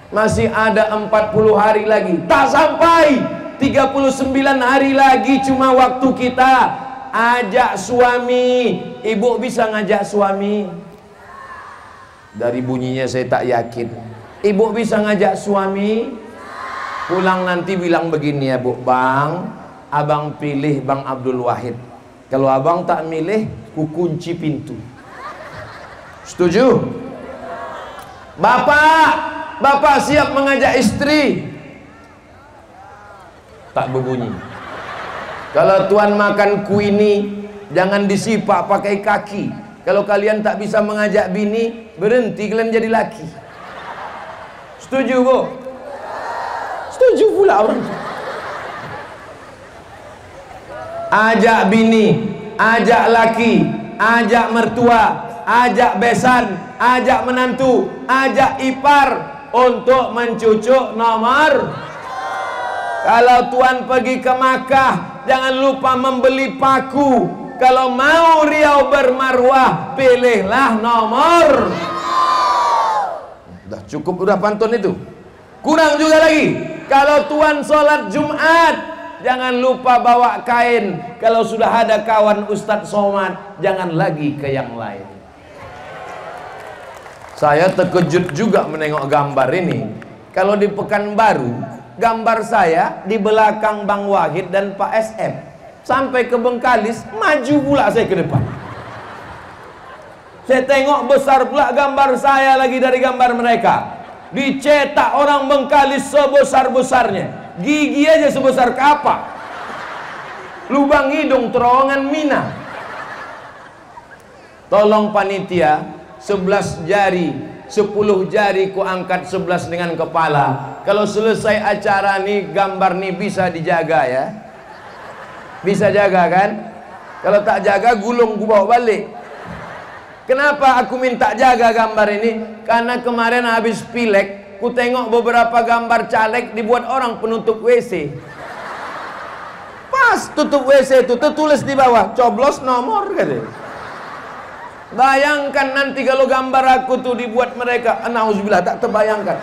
Masih ada 40 hari lagi, tak sampai 39 hari lagi cuma waktu kita. Ajak suami. Ibu bisa ngajak suami? Dari bunyinya saya tak yakin. Ibu bisa ngajak suami? Pulang nanti bilang begini ya Bu, Bang, abang pilih Bang Abdul Wahid. Kalau abang tak milih, ku kunci pintu. Setuju? Bapak siap mengajak istri? tak berbunyi. Kalau tuan makan kuini, jangan disipak pakai kaki. Kalau kalian tak bisa mengajak bini, berhenti kalian jadi laki. Setuju, Bu? Setuju pula orang. Ajak bini, ajak laki, ajak mertua, ajak besan, ajak menantu, ajak ipar untuk mencucuk nomor. Kalau tuan pergi ke Makkah, jangan lupa membeli paku. Kalau mau Riau bermarwah, pilihlah nomor. Udah cukup, udah pantun itu. Kurang juga lagi. Kalau tuan sholat Jumat, jangan lupa bawa kain. Kalau sudah ada kawan Ustadz Somad, jangan lagi ke yang lain. Saya terkejut juga menengok gambar ini. Kalau di Pekanbaru, gambar saya di belakang Bang Wahid dan Pak SM. Sampai ke Bengkalis, maju pula saya ke depan. Saya tengok besar pula gambar saya lagi dari gambar mereka. Dicetak orang Bengkalis sebesar-besarnya. Gigi aja sebesar kapak. Lubang hidung terowongan Mina. Tolong panitia, 11 jari, 10 jari ku angkat 11 dengan kepala. Kalau selesai acara nih, gambar nih bisa dijaga ya. Bisa jaga kan? Kalau tak jaga, gulung ku bawa balik. Kenapa aku minta jaga gambar ini? Karena kemarin habis pilek, ku tengok beberapa gambar caleg dibuat orang penutup WC. Pas tutup WC itu tertulis di bawah, coblos nomor katanya. Bayangkan nanti kalau gambar aku tuh dibuat mereka, nauzubillah, tak terbayangkan.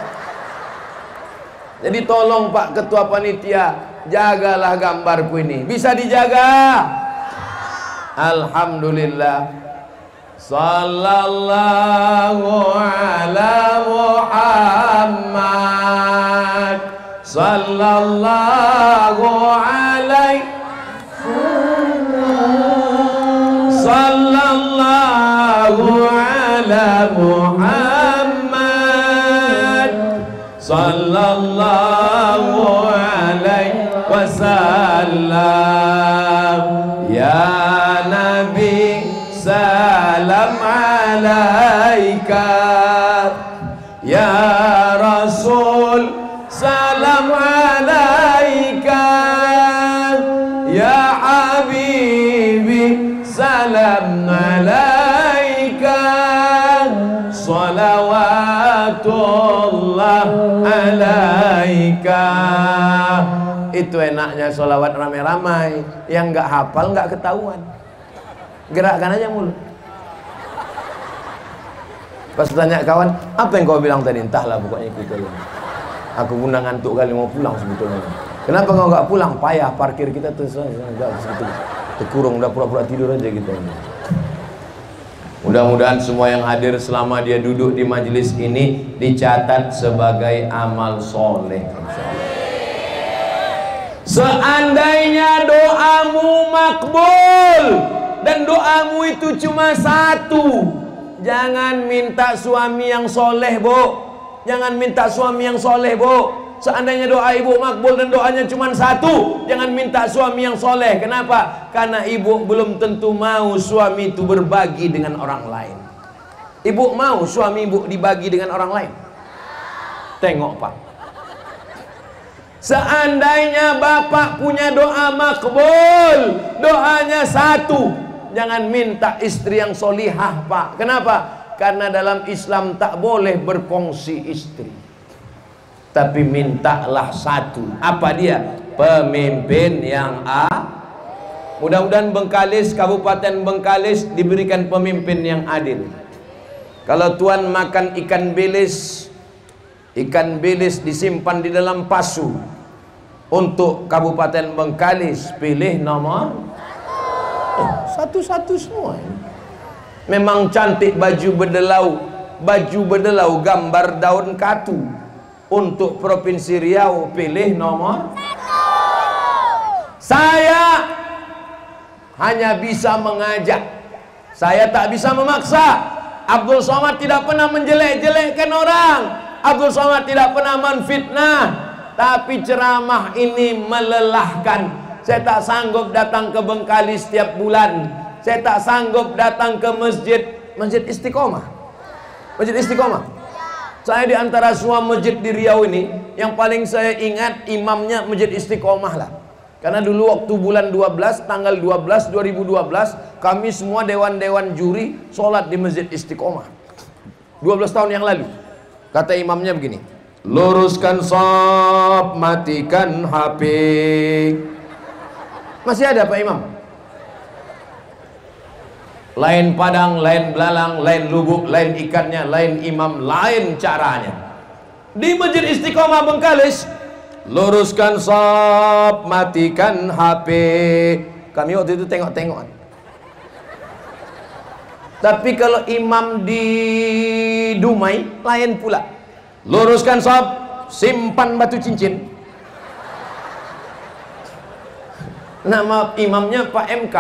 Jadi tolong Pak Ketua Panitia, jagalah gambarku ini. Bisa dijaga? Alhamdulillah. Sallallahu ala Muhammad, sallallahu alaihi, sallallahu ala Muhammad, sallallahu alaihi wasallam. Ya Nabi, salam alaika. Ya Rasul, salam alaika. Ya Habibi, salam alaika. Salawatullah alaika. Itu enaknya sholawat ramai-ramai. Yang nggak hafal nggak ketahuan. Gerakkan aja mulut. Pas tanya kawan, apa yang kau bilang tadi? Entahlah, pokoknya ikut aja. Aku pun ngantuk kali mau pulang sebetulnya. Kenapa kau nggak pulang? Payah parkir kita tuh terkurung, udah pura-pura tidur aja gitu. Mudah-mudahan semua yang hadir selama dia duduk di majelis ini dicatat sebagai amal soleh. Seandainya doamu makbul dan doamu itu cuma satu, jangan minta suami yang soleh, Bu. Jangan minta suami yang soleh, Bu. Seandainya doa ibu makbul dan doanya cuma satu, jangan minta suami yang soleh. Kenapa? Karena ibu belum tentu mau suami itu berbagi dengan orang lain. Ibu mau suami ibu dibagi dengan orang lain? Tengok Pak, seandainya bapak punya doa makbul, doanya satu, jangan minta istri yang solihah, Pak. Kenapa? Karena dalam Islam tak boleh berkongsi istri. Tapi mintalah satu. Apa dia? Pemimpin yang Mudah-mudahan Bengkalis, Kabupaten Bengkalis diberikan pemimpin yang adil. Kalau tuan makan ikan bilis disimpan di dalam pasu. Untuk Kabupaten Bengkalis, pilih nomor satu-satu semua. Memang cantik baju berdelau gambar daun katu. Untuk Provinsi Riau, pilih nomor 1. Saya hanya bisa mengajak, saya tak bisa memaksa. Abdul Somad tidak pernah menjelek-jelekkan orang. Abdul Somad tidak pernah menfitnah. tapi ceramah ini melelahkan. Saya tak sanggup datang ke Bengkalis setiap bulan. Saya tak sanggup datang ke Masjid Istiqomah. Masjid Istiqomah. Saya di antara semua masjid di Riau ini, yang paling saya ingat imamnya Masjid Istiqomah lah. Karena dulu waktu bulan 12, tanggal 12 2012, kami semua dewan-dewan juri sholat di Masjid Istiqomah 12 tahun yang lalu. Kata imamnya begini, luruskan shaf, matikan HP. Masih ada Pak Imam? Lain padang, lain belalang, lain lubuk, lain ikannya, lain imam, lain caranya. Di Masjid Istiqomah Bengkalis, luruskan shaf, matikan HP. Kami waktu itu tengok-tengokan. Tapi kalau imam di Dumai lain pula. Luruskan shaf, simpan batu cincin. Nama imamnya Pak MK.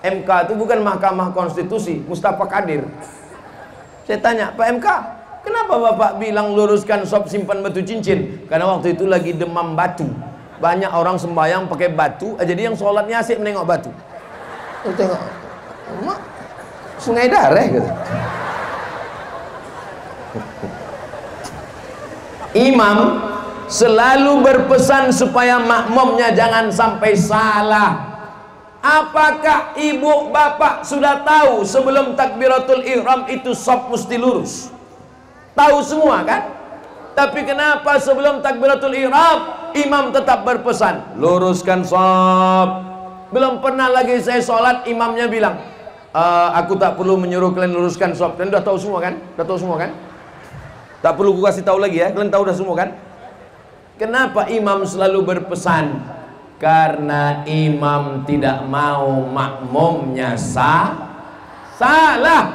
MK itu bukan Mahkamah Konstitusi, Mustafa Kadir. Saya tanya, Pak MK, kenapa Bapak bilang luruskan shaf, simpan batu cincin? Karena waktu itu lagi demam batu. Banyak orang sembahyang pakai batu, jadi yang sholatnya asik menengok batu. Tengok, mak, sungai darah gitu. Imam selalu berpesan supaya makmumnya jangan sampai salah. Apakah ibu bapak sudah tahu sebelum takbiratul ihram itu shaf mesti lurus? Tahu semua kan? Tapi kenapa sebelum takbiratul ihram imam tetap berpesan luruskan shaf? Belum pernah lagi saya sholat imamnya bilang, aku tak perlu menyuruh kalian luruskan shaf. Kalian udah tahu semua kan? Udah tahu semua kan? Tak perlu aku kasih tahu lagi ya, kalian tahu udah semua kan? Kenapa imam selalu berpesan? Karena imam tidak mau makmumnya salah.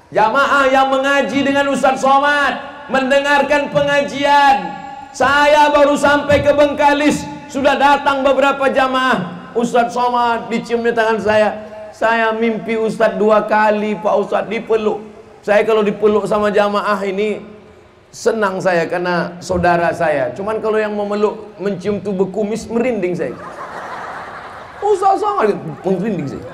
Jamaah yang mengaji dengan Ustadz Somad, mendengarkan pengajian. Saya baru sampai ke Bengkalis, sudah datang beberapa jamaah. Ustadz Somad diciumnya tangan saya. Saya mimpi Ustadz 2 kali Pak Ustadz dipeluk. Saya kalau dipeluk sama jamaah ini senang saya karena saudara saya. Cuman kalau yang memeluk, mencium tubuh kumis, merinding saya. Usah merinding saya.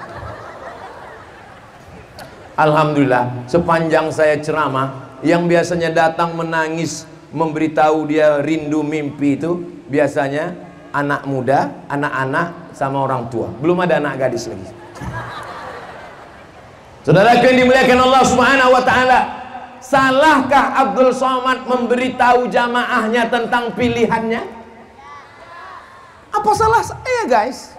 Alhamdulillah, sepanjang saya ceramah, yang biasanya datang menangis memberitahu dia rindu mimpi itu biasanya anak muda, anak-anak sama orang tua. Belum ada anak gadis lagi. Saudaraku yang dimuliakan Allah Subhanahu wa taala, salahkah Abdul Somad memberitahu jamaahnya tentang pilihannya? Apa salah saya guys?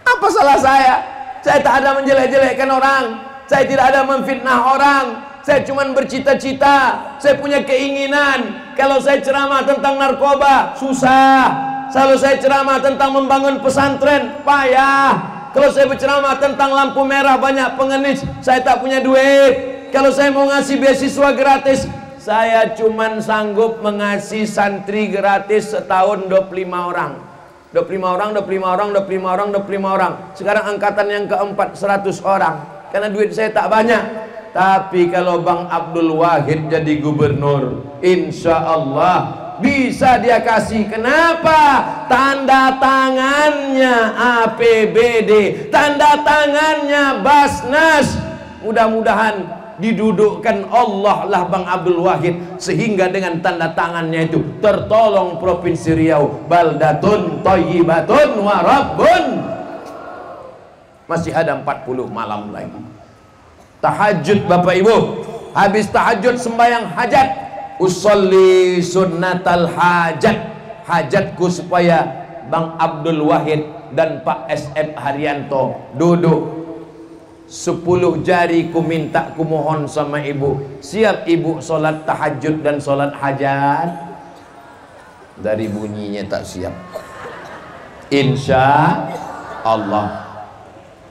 Apa salah saya? Saya tak ada menjelek-jelekkan orang. Saya tidak ada memfitnah orang. Saya cuma bercita-cita. Saya punya keinginan. Kalau saya ceramah tentang narkoba, susah. Kalau saya ceramah tentang membangun pesantren, payah. Kalau saya berceramah tentang lampu merah, banyak pengemis, saya tak punya duit. Kalau saya mau ngasih beasiswa gratis, saya cuman sanggup mengasih santri gratis setahun 25 orang. 25 orang, 25 orang, 25 orang, 25 orang. Sekarang angkatan yang keempat 100 orang. Karena duit saya tak banyak. Tapi kalau Bang Abdul Wahid jadi gubernur, insya Allah bisa dia kasih. Kenapa? Tanda tangannya APBD, tanda tangannya Basnas. Mudah-mudahan didudukkan Allah lah Bang Abdul Wahid, sehingga dengan tanda tangannya itu tertolong Provinsi Riau. Baldatun thayyibatun wa rabbun. Masih ada 40 malam lagi. Tahajud Bapak Ibu, habis tahajud sembahyang hajat. Usolli sunnatal hajat, hajatku supaya Bang Abdul Wahid dan Pak SF Haryanto duduk 10 jari ku minta, ku mohon sama ibu. Siap ibu solat tahajud dan solat hajat? Dari bunyinya tak siap. Insya Allah.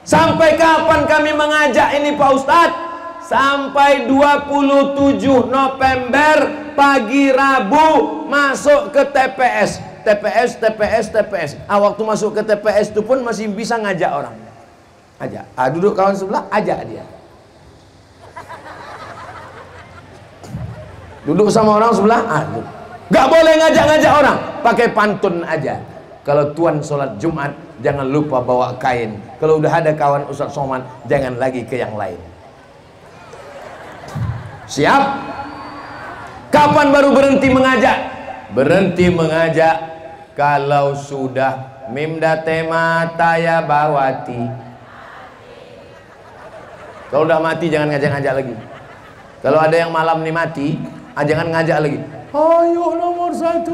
Sampai kapan kami mengajak ini Pak Ustadz? Sampai 27 November pagi Rabu masuk ke TPS. TPS. Waktu masuk ke TPS itu pun masih bisa ngajak orang. Ajak. Duduk kawan sebelah, ajak dia. Duduk sama orang sebelah, Gak boleh ngajak-ngajak orang, pakai pantun aja. Kalau tuan sholat Jumat, jangan lupa bawa kain. Kalau udah ada kawan Ustadz Somad, jangan lagi ke yang lain. Siap? Kapan baru berhenti mengajak? Berhenti mengajak kalau sudah mimdate mata ya bawati. Kalau udah mati jangan ngajak-ngajak lagi. Kalau ada yang malam nih mati, jangan ngajak lagi. Ayo nomor 1.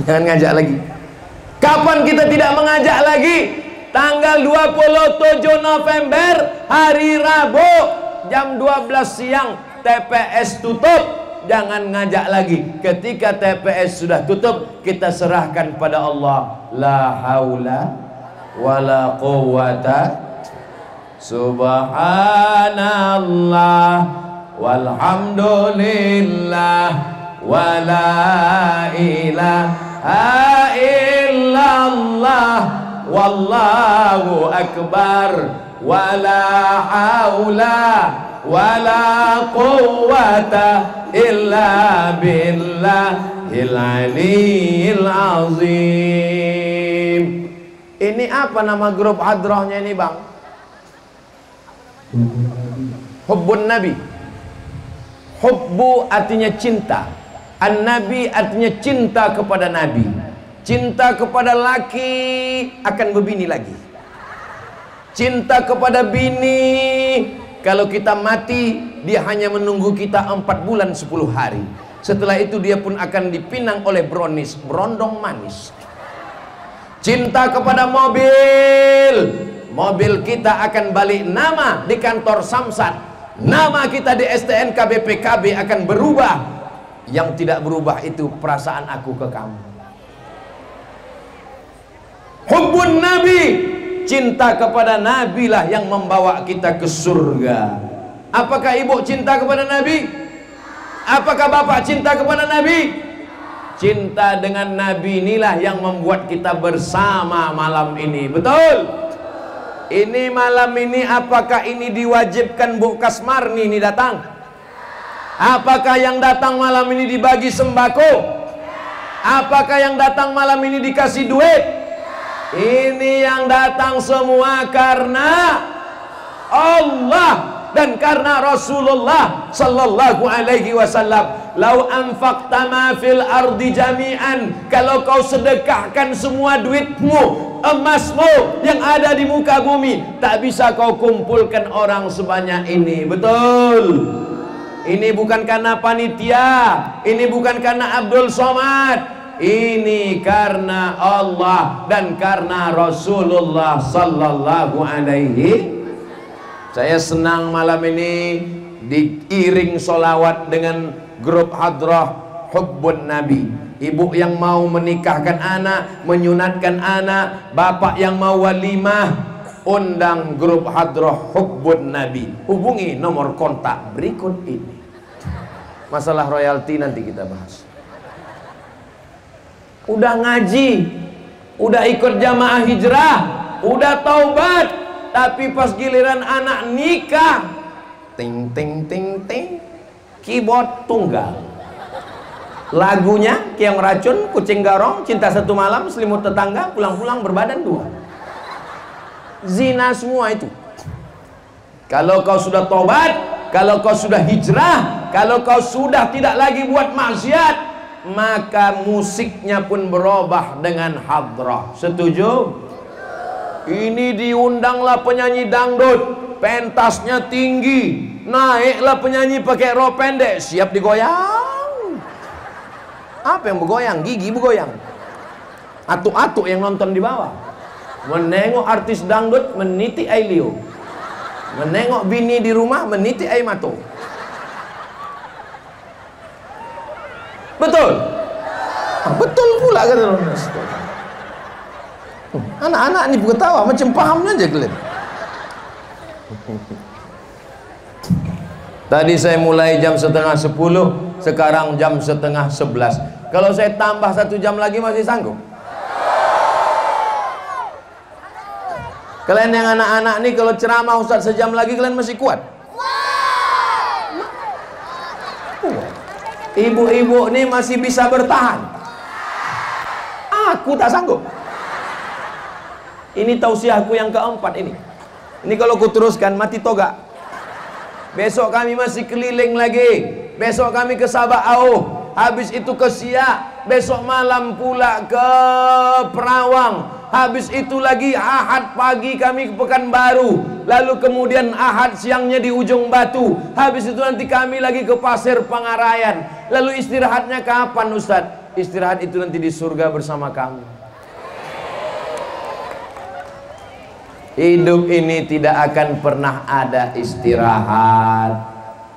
Jangan ngajak lagi. Kapan kita tidak mengajak lagi? Tanggal 27 November hari Rabu jam 12 siang TPS tutup. Jangan ngajak lagi. Ketika TPS sudah tutup, kita serahkan pada Allah. La haula wala quwwata. Subhanallah walhamdulillah wala ilaha illallah wallahu akbar wala haula wala quwwata illa billahil aliyil azim. Ini apa nama grup hadrohnya ini, Bang? Hubbun Nabi. Hubbu artinya cinta, An-Nabi artinya cinta kepada Nabi. Cinta kepada laki akan berbini lagi. Cinta kepada bini, kalau kita mati, dia hanya menunggu kita 4 bulan 10 hari. Setelah itu dia pun akan dipinang oleh brownies, berondong manis. Cinta kepada mobil, mobil kita akan balik nama di kantor Samsat, nama kita di STNK BPKB akan berubah. Yang tidak berubah itu perasaan aku ke kamu. Hubbun Nabi, cinta kepada Nabi lah yang membawa kita ke surga. Apakah ibu cinta kepada Nabi? Apakah bapak cinta kepada Nabi? Cinta dengan Nabi inilah yang membuat kita bersama malam ini. Betul? Ini malam ini, apakah ini diwajibkan Bu Kasmarni ini datang? Apakah yang datang malam ini dibagi sembako? Apakah yang datang malam ini dikasih duit? Ini yang datang semua karena Allah dan karena Rasulullah sallallahu alaihi wasallam. Lau anfaqta ma fil ardi jami'an, kalau kau sedekahkan semua duitmu, emasmu yang ada di muka bumi, tak bisa kau kumpulkan orang sebanyak ini. Betul? Ini bukan karena panitia, ini bukan karena Abdul Somad, ini karena Allah dan karena Rasulullah sallallahu alaihi. Saya senang malam ini diiring solawat dengan grup hadrah Hubbun Nabi. Ibu yang mau menikahkan anak, menyunatkan anak, bapak yang mau walimah, undang grup hadrah Hubbun Nabi. Hubungi nomor kontak berikut ini. Masalah royalti nanti kita bahas. Udah ngaji, udah ikut jamaah hijrah, udah taubat, tapi pas giliran anak nikah, ting ting ting ting, keyboard tunggal. Lagunya Kiam Racun, Kucing Garong, Cinta Satu Malam, Selimut Tetangga, Pulang-pulang Berbadan Dua. Zina semua itu. Kalau kau sudah tobat, kalau kau sudah hijrah, kalau kau sudah tidak lagi buat maksiat, maka musiknya pun berubah dengan hadrah. Setuju? Ini diundanglah penyanyi dangdut, pentasnya tinggi, naiklah penyanyi pakai rok pendek, siap digoyang. Apa yang bergoyang? Gigi bergoyang. Atuk-atuk yang nonton di bawah. Menengok artis dangdut meniti ailio. Menengok bini di rumah meniti air mato. Betul? Betul pula kata orang. Anak-anak ni ketawa macam pahamnya aja kalian. Tadi saya mulai jam 9:30, sekarang jam 10:30. Kalau saya tambah 1 jam lagi masih sanggup? Kalian yang anak-anak nih kalau ceramah Ustaz sejam lagi kalian masih kuat? Ibu-ibu ini masih bisa bertahan. Aku tak sanggup. Ini tausiahku yang keempat ini. Ini kalau ku teruskan mati toga. Besok kami masih keliling lagi. Besok kami ke Sabah, habis itu ke Siak, besok malam pula ke Perawang, habis itu lagi Ahad pagi kami ke Pekanbaru, lalu kemudian Ahad siangnya di Ujung Batu, habis itu nanti kami lagi ke Pasir Pangarayan. Lalu istirahatnya kapan Ustadz? Istirahat itu nanti di surga bersama kamu. Hidup ini tidak akan pernah ada istirahat.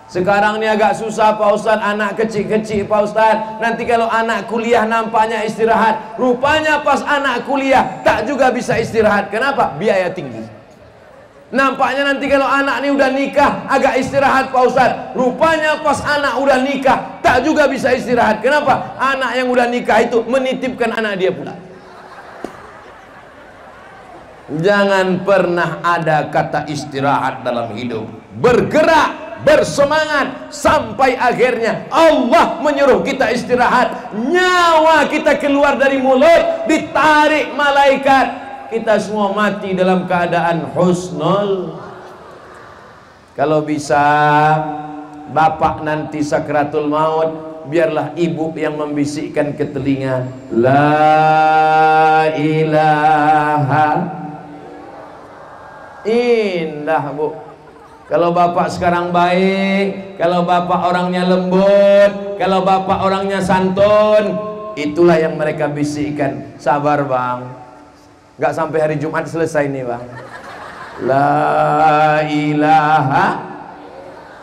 Sekarang ini agak susah Pak Ustadz, anak kecil-kecil Pak Ustadz. Nanti kalau anak kuliah nampaknya istirahat, rupanya pas anak kuliah tak juga bisa istirahat. Kenapa? Biaya tinggi. Nampaknya nanti kalau anak ini udah nikah agak istirahat Pak Ustadz, rupanya pas anak udah nikah tak juga bisa istirahat. Kenapa? Anak yang udah nikah itu menitipkan anak dia pula. Jangan pernah ada kata istirahat dalam hidup. Bergerak, bersemangat sampai akhirnya Allah menyuruh kita istirahat. Nyawa kita keluar dari mulut, ditarik malaikat. Kita semua mati dalam keadaan husnul. Kalau bisa bapak nanti sakratul maut, biarlah ibu yang membisikkan ke telinga, la ilaha. Indah bu. Kalau bapak sekarang baik, kalau bapak orangnya lembut, kalau bapak orangnya santun, itulah yang mereka bisikkan. Sabar bang, nggak sampai hari Jumat selesai nih bang. La ilaha.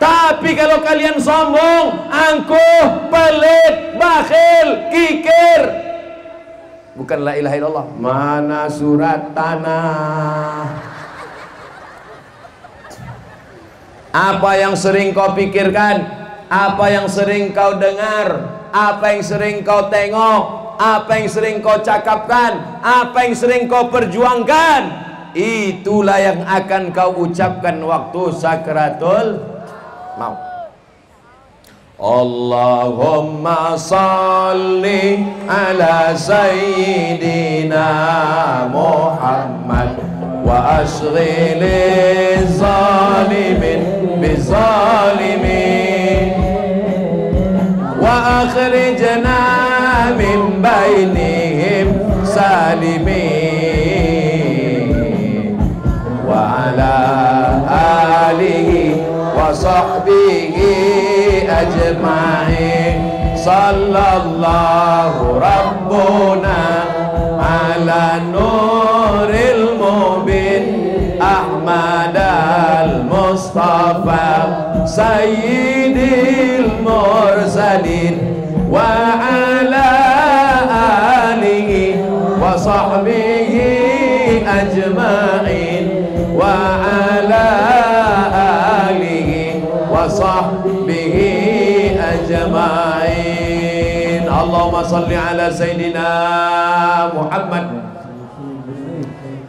Tapi kalau kalian sombong, angkuh, pelit, bakhil, kikir, bukan la ilaha illallah. Mana surat tanah? Apa yang sering kau pikirkan, apa yang sering kau dengar, apa yang sering kau tengok, apa yang sering kau cakapkan, apa yang sering kau perjuangkan, itulah yang akan kau ucapkan waktu sakratul maut. Allahumma salli ala sayyidina Muhammad wa ashghilil zalimin bizalimin wa akhrijna min bainihim salimin wa ala alihi wa sahbihi ajma'in. Sallallahu rabbuna ala nuril mubin Ahmad al-Mustafa sayyidil mursalin wa ala alihi wa sahbihi ajma'in wa ala alihi wa sahbihi ajma'in. Allahumma salli ala sayyidina Muhammad.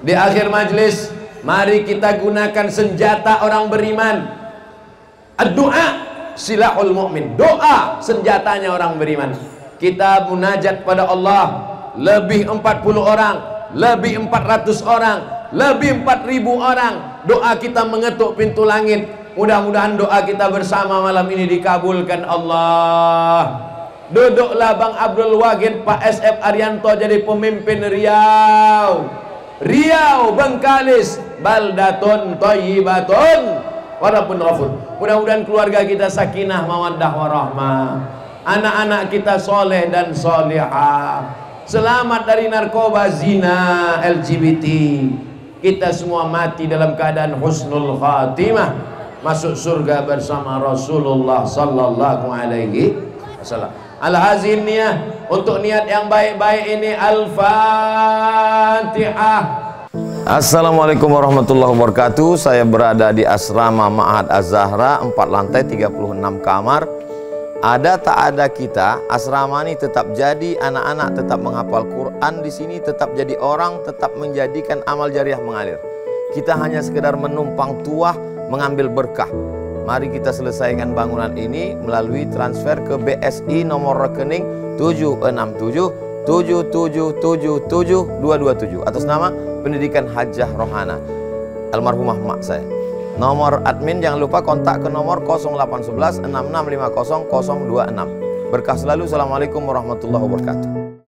Di akhir majlis, mari kita gunakan senjata orang beriman. Doa silahul mu'min. Doa senjatanya orang beriman. Kita munajat pada Allah. Lebih 40 orang, lebih 400 orang, lebih 4.000 orang. Doa kita mengetuk pintu langit. Mudah-mudahan doa kita bersama malam ini dikabulkan Allah. Duduklah Bang Abdul Wahid, Pak SF Arianto jadi pemimpin Riau. Riau, Bengkalis, baldatun thayyibatun walaupun ghafur. Mudah-mudahan keluarga kita sakinah, mawaddah, warahmah. Anak-anak kita soleh dan solihah. Selamat dari narkoba, zina, LGBT. Kita semua mati dalam keadaan husnul khatimah, masuk surga bersama Rasulullah sallallahu alaihi wasallam. Al-hazin niyah, untuk niat yang baik-baik ini. Al-Fatihah. Assalamualaikum warahmatullahi wabarakatuh. Saya berada di asrama Ma'had Az-Zahra, 4 lantai 36 kamar. Ada tak ada kita, asrama ini tetap jadi, anak-anak tetap menghafal Quran di sini, tetap jadi orang, tetap menjadikan amal jariah mengalir. Kita hanya sekedar menumpang tuah, mengambil berkah. Mari kita selesaikan bangunan ini melalui transfer ke BSI nomor rekening 76777772227 atas nama Pendidikan Hajah Rohana, almarhumah mak saya. Nomor admin jangan lupa kontak ke nomor 0811 6650 026. Berkah selalu. Assalamualaikum warahmatullahi wabarakatuh.